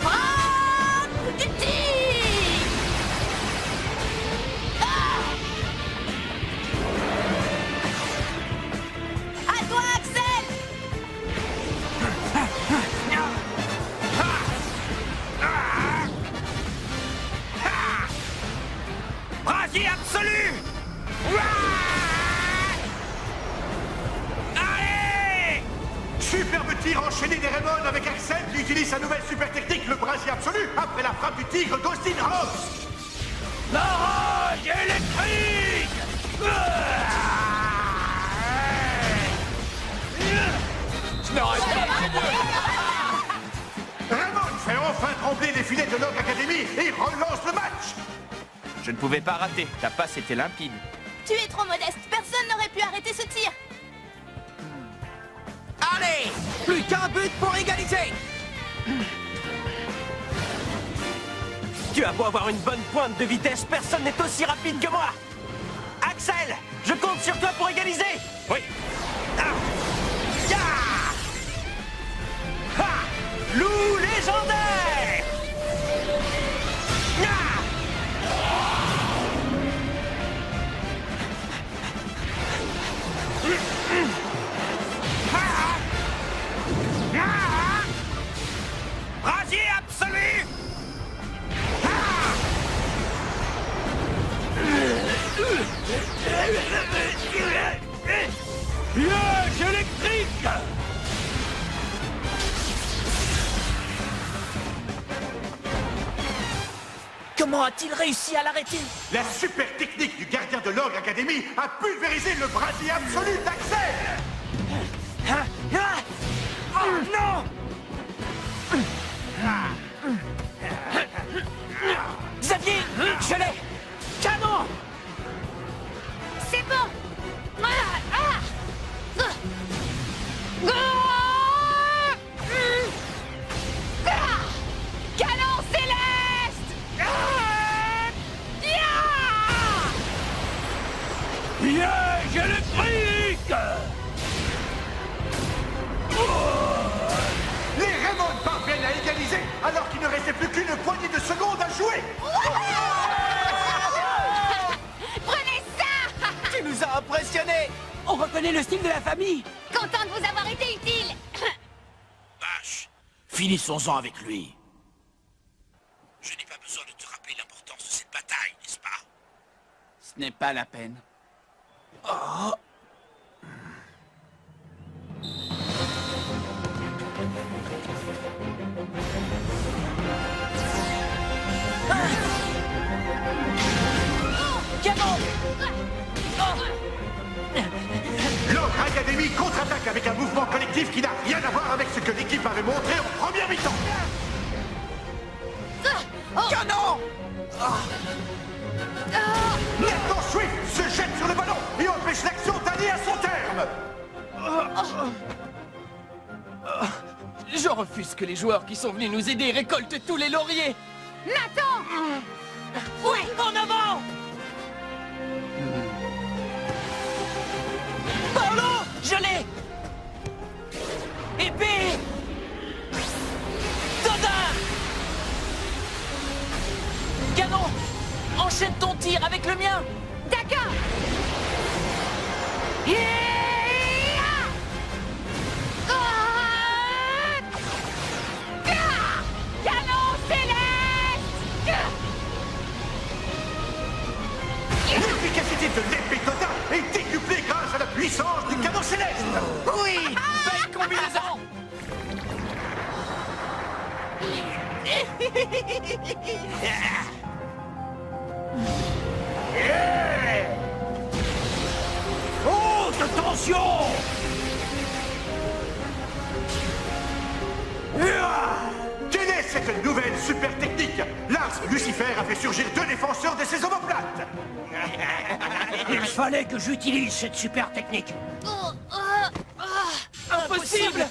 Speaker 10: Frappe du tigre. À toi, Axel.
Speaker 21: Brasier absolu! Allez!
Speaker 7: Superbe tir enchaîné des Raymond avec Axel qui utilise sa nouvelle super technique, le brasier absolu, après la frappe du tigre d'Austin Hobbs.
Speaker 21: La rage électrique! Je n'aurais pas...
Speaker 7: Raymond fait enfin trembler les filets de l'Angre Academy et relance le match.
Speaker 21: Je ne pouvais pas rater, ta passe était limpide.
Speaker 10: Tu es trop modeste. Personne n'aurait pu arrêter ce tir.
Speaker 19: Allez, plus qu'un but pour égaliser.
Speaker 20: Tu as beau avoir une bonne pointe de vitesse, personne n'est aussi rapide que moi. Axel, je compte sur toi pour égaliser.
Speaker 21: Oui.
Speaker 20: Ya! Ha! Loup légendaire! Ya!
Speaker 21: Brasier absolu! Piège électrique!
Speaker 19: Comment a-t-il réussi à l'arrêter?
Speaker 7: La super technique du gardien de l'Angre Academy a pulvérisé le brasier absolu d'Axel.
Speaker 21: Oh non!
Speaker 19: Xavier, je l'ai. Canon!
Speaker 9: C'est bon. Canon céleste.
Speaker 21: Piège électrique!
Speaker 7: Les Raymond parviennent à égaliser alors qu'il ne restait plus qu'une poignée de secondes à jouer.
Speaker 9: Prenez ça.
Speaker 19: Tu nous as impressionnés.
Speaker 13: On reconnaît le style de la famille.
Speaker 9: Content de vous avoir été utile.
Speaker 6: Vache, finissons-en avec lui. Je n'ai pas besoin de te rappeler l'importance de cette bataille, n'est-ce pas?
Speaker 19: Ce n'est pas la peine. Oh.
Speaker 10: Canon.
Speaker 7: L'Angre Academy contre-attaque avec un mouvement collectif qui n'a rien à voir avec ce que l'équipe avait montré en première mi-temps.
Speaker 19: Canon!
Speaker 7: Nathan Swift se jette sur le ballon et empêche l'action d'aller à son terme.
Speaker 19: Je refuse que les joueurs qui sont venus nous aider récoltent tous les lauriers.
Speaker 9: Nathan.
Speaker 19: Oui, en avant! Paolo, je l'ai! Épée! Dodin! Canon! Enchaîne ton tir avec le mien!
Speaker 9: D'accord. Canon céleste.
Speaker 15: puissance du canon céleste.
Speaker 19: Oui, belle combinaison.
Speaker 15: Haute tension. Quelle est cette nouvelle super technique? Lars Lucifer a fait surgir 2 défenseurs de ses omoplates.
Speaker 20: Il fallait que j'utilise cette super technique.
Speaker 19: Impossible.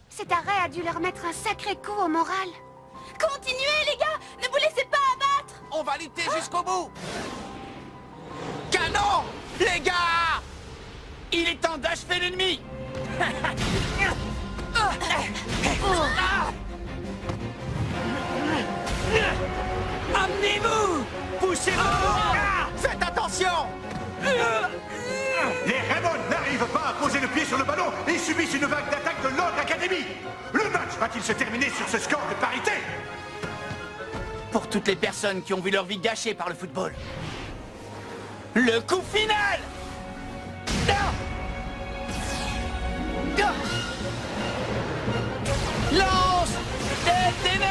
Speaker 9: Cet arrêt a dû leur mettre un sacré coup au moral. Continuez, les gars! Ne vous laissez pas abattre!
Speaker 19: On va lutter jusqu'au bout. Canon, les gars.
Speaker 21: Il est temps d'achever l'ennemi.
Speaker 19: Amenez-vous. Poussez-vous. Faites attention.
Speaker 15: Les Raymond n'arrivent pas à poser le pied sur le ballon et subissent une vague d'attaque de l'Ordre Academy. Le match va-t-il se terminer sur ce score de parité?
Speaker 19: Pour toutes les personnes qui ont vu leur vie gâchée par le football. Le coup final. Lance des ténèbres.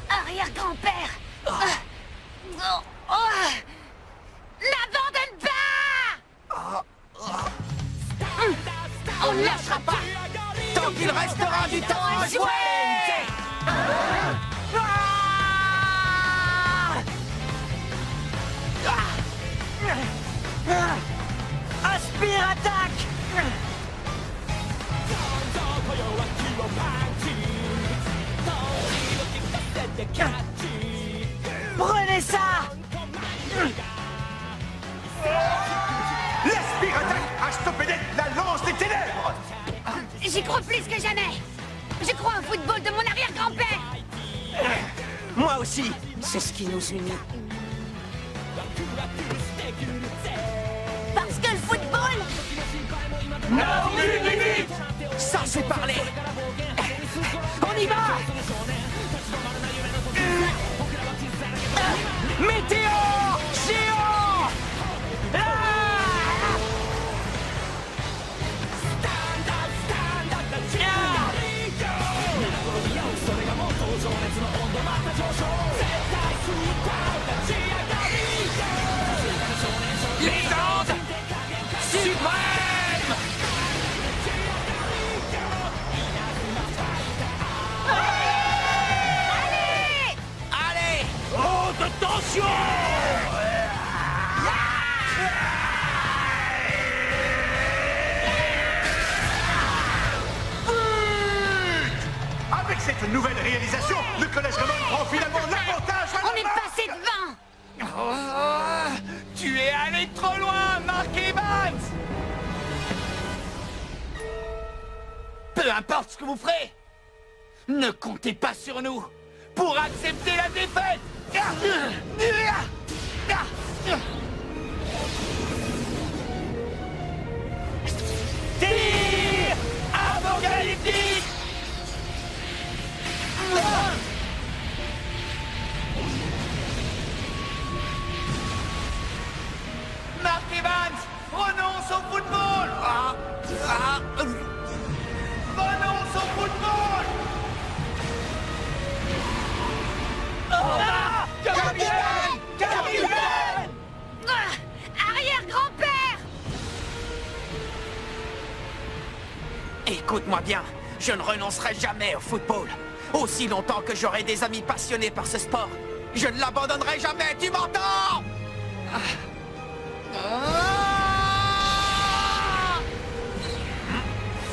Speaker 9: Arrière-grand-père! N'abandonne pas! On ne lâchera pas!
Speaker 19: Tant qu'il restera du temps à jouer.
Speaker 20: Aspire, attaque. Prenez ça.
Speaker 15: L'Aspire attaque a stoppé net la lance des ténèbres.
Speaker 9: J'y crois plus que jamais! Je crois au football de mon arrière-grand-père!
Speaker 20: Moi aussi.
Speaker 12: C'est ce qui nous unit.
Speaker 10: Parce que le football...
Speaker 19: Non, limite. Ça, c'est parler. On y va. Météore géant. Les ondes suprêmes. Allez.
Speaker 20: Haute tension.
Speaker 15: Avec cette nouvelle réalisation, le collège Raymond prend finalement l'avantage à
Speaker 9: On est passé devant!
Speaker 19: Tu es allé trop loin, Mark Evans. Peu importe ce que vous ferez, ne comptez pas sur nous pour accepter la défaite. Tir apocalyptique. Mark Evans, renonce au football. Renonce au football. Capitaine! Capitaine!
Speaker 9: Arrière-grand-père!
Speaker 19: Écoute-moi bien, je ne renoncerai jamais au football. Aussi longtemps que j'aurai des amis passionnés par ce sport, je ne l'abandonnerai jamais, tu m'entends?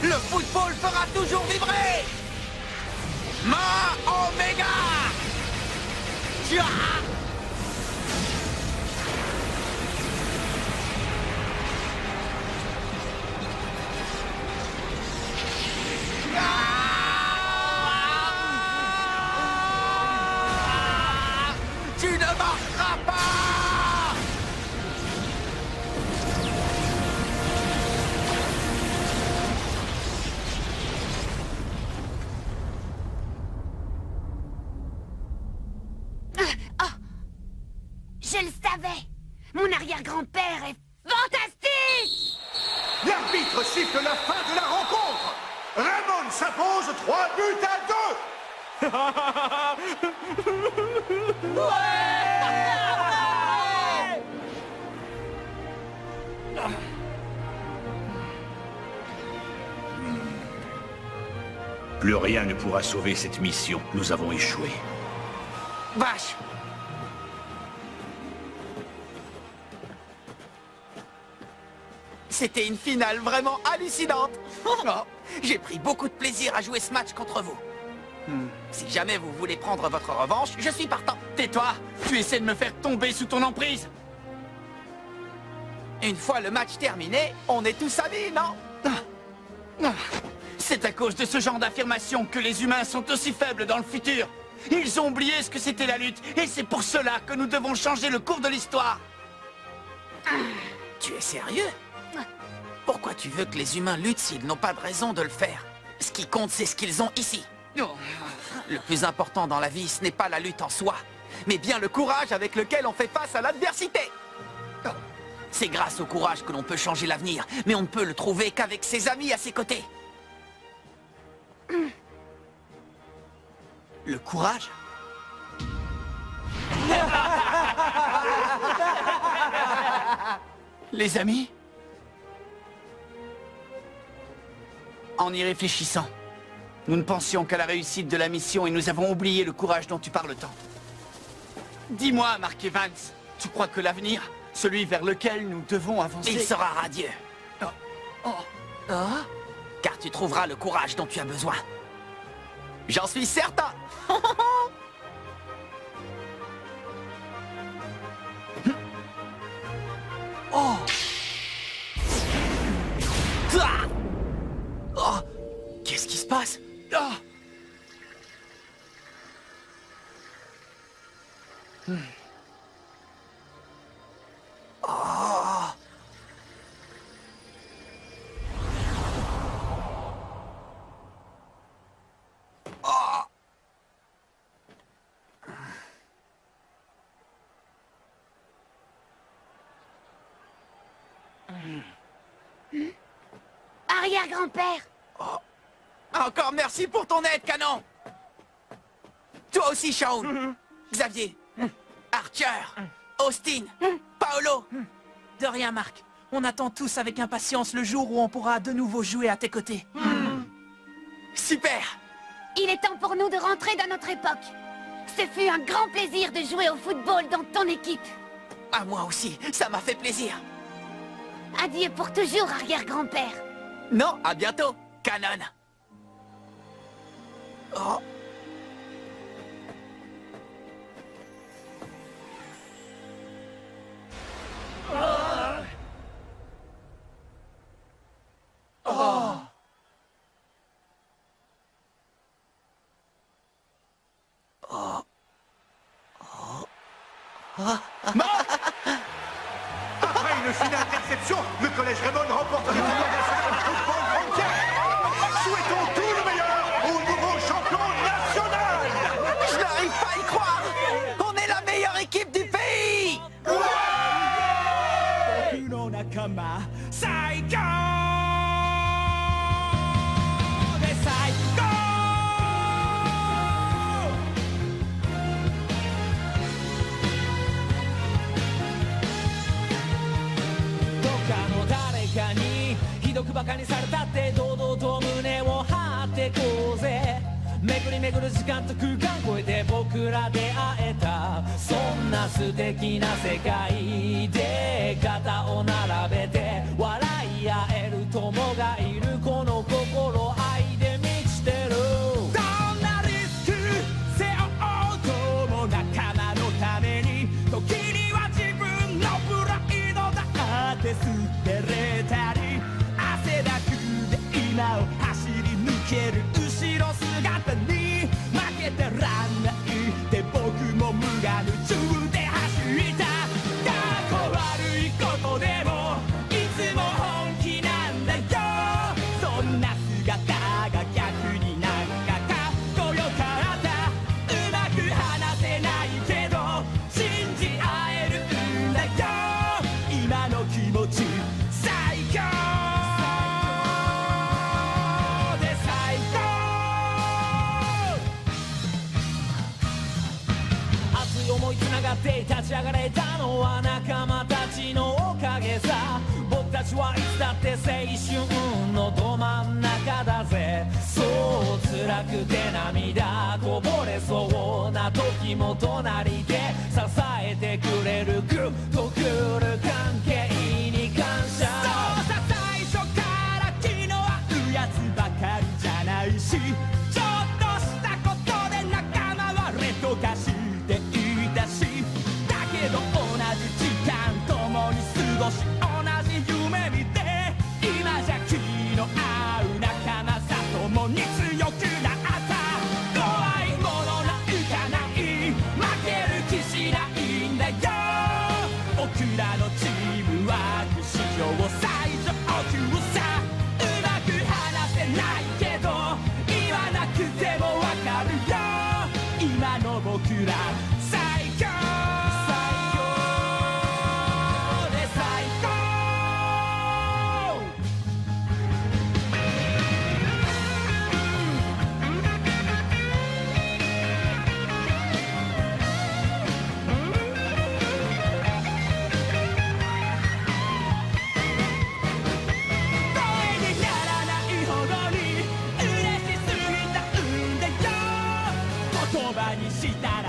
Speaker 19: Le football fera toujours vibrer. Ma Omega. Tu ne marcheras pas.
Speaker 9: Je le savais. Mon arrière-grand-père est fantastique.
Speaker 15: L'arbitre siffle la fin de la rencontre. Raymond s'impose 3 buts à 2.
Speaker 7: Plus rien ne pourra sauver cette mission. Nous avons échoué.
Speaker 19: Vache! C'était une finale vraiment hallucinante. Oh, j'ai pris beaucoup de plaisir à jouer ce match contre vous. Si jamais vous voulez prendre votre revanche, je suis partant.
Speaker 6: Tais-toi! Tu essaies de me faire tomber sous ton emprise!
Speaker 19: Une fois le match terminé, on est tous amis, non?
Speaker 6: C'est à cause de ce genre d'affirmation que les humains sont aussi faibles dans le futur. Ils ont oublié ce que c'était la lutte, et c'est pour cela que nous devons changer le cours de l'histoire.
Speaker 19: Tu es sérieux? Pourquoi tu veux que les humains luttent s'ils n'ont pas de raison de le faire? Ce qui compte, c'est ce qu'ils ont ici. Le plus important dans la vie, ce n'est pas la lutte en soi, mais bien le courage avec lequel on fait face à l'adversité. C'est grâce au courage que l'on peut changer l'avenir, mais on ne peut le trouver qu'avec ses amis à ses côtés. Le courage?
Speaker 6: Les amis? En y réfléchissant, nous ne pensions qu'à la réussite de la mission et nous avons oublié le courage dont tu parles tant. Dis-moi, Mark Evans, tu crois que l'avenir, celui vers lequel nous devons avancer...
Speaker 19: Il sera radieux. Car tu trouveras le courage dont tu as besoin. J'en suis certain. Oh. Oh. Qu'est-ce qui se passe? Oh.
Speaker 9: Arrière-grand-père.
Speaker 19: Encore merci pour ton aide, Canon. Toi aussi, Shaun. Xavier. Archer. Austin. Paolo.
Speaker 17: De rien, Marc. On attend tous avec impatience le jour où on pourra de nouveau jouer à tes côtés.
Speaker 19: Super.
Speaker 9: Il est temps pour nous de rentrer dans notre époque. Ce fut un grand plaisir de jouer au football dans ton équipe.
Speaker 19: À moi aussi, ça m'a fait plaisir.
Speaker 9: Adieu pour toujours, arrière-grand-père.
Speaker 19: Non, à bientôt, Canon. Oh. Oh. Oh.
Speaker 15: Après une fine interception, le collège Raymond remporte le tournoi national de football mondial. Souhaitons tout le meilleur au nouveau champion national.
Speaker 19: Je n'arrive pas à y croire. On est la meilleure équipe du pays.
Speaker 5: バカにされたって堂々と胸を張ってこうぜ巡り巡る時間と空間超えて僕ら出会えたそんな素敵な世界で肩を並べて笑い合える友がいるこの心愛で満ちてるどんなリスク背負おうとも仲間のために時には自分のプライドだって捨てれたり汗だくで今を走り抜ける後ろ姿に負けてらんないって僕も無我夢中で走った過去悪いことでもいつも本気なんだよそんな姿つながって立ち上がれたのは仲間たちのおかげさ。僕たちはいつだって青春のど真ん中だぜ。そう辛くて涙こぼれそうな時も隣で支えてくれるグッとくる関係に感謝。そうさ最初から気の合うやつばかりじゃないし、ちょっとしたことで仲間は劣等化していたし、だけど同じ時間共に過ごし同じ夢見て、今じゃ気の合う仲間さ共に強くなった。怖いものなんかない、負ける気しないんだよ。僕らのチームワーク史上最上級さ。うまく話せないけど言わなくてもわかるよ。今の僕ら最強で最高。声にならないほどに嬉しすぎたんだよ。言葉にしたら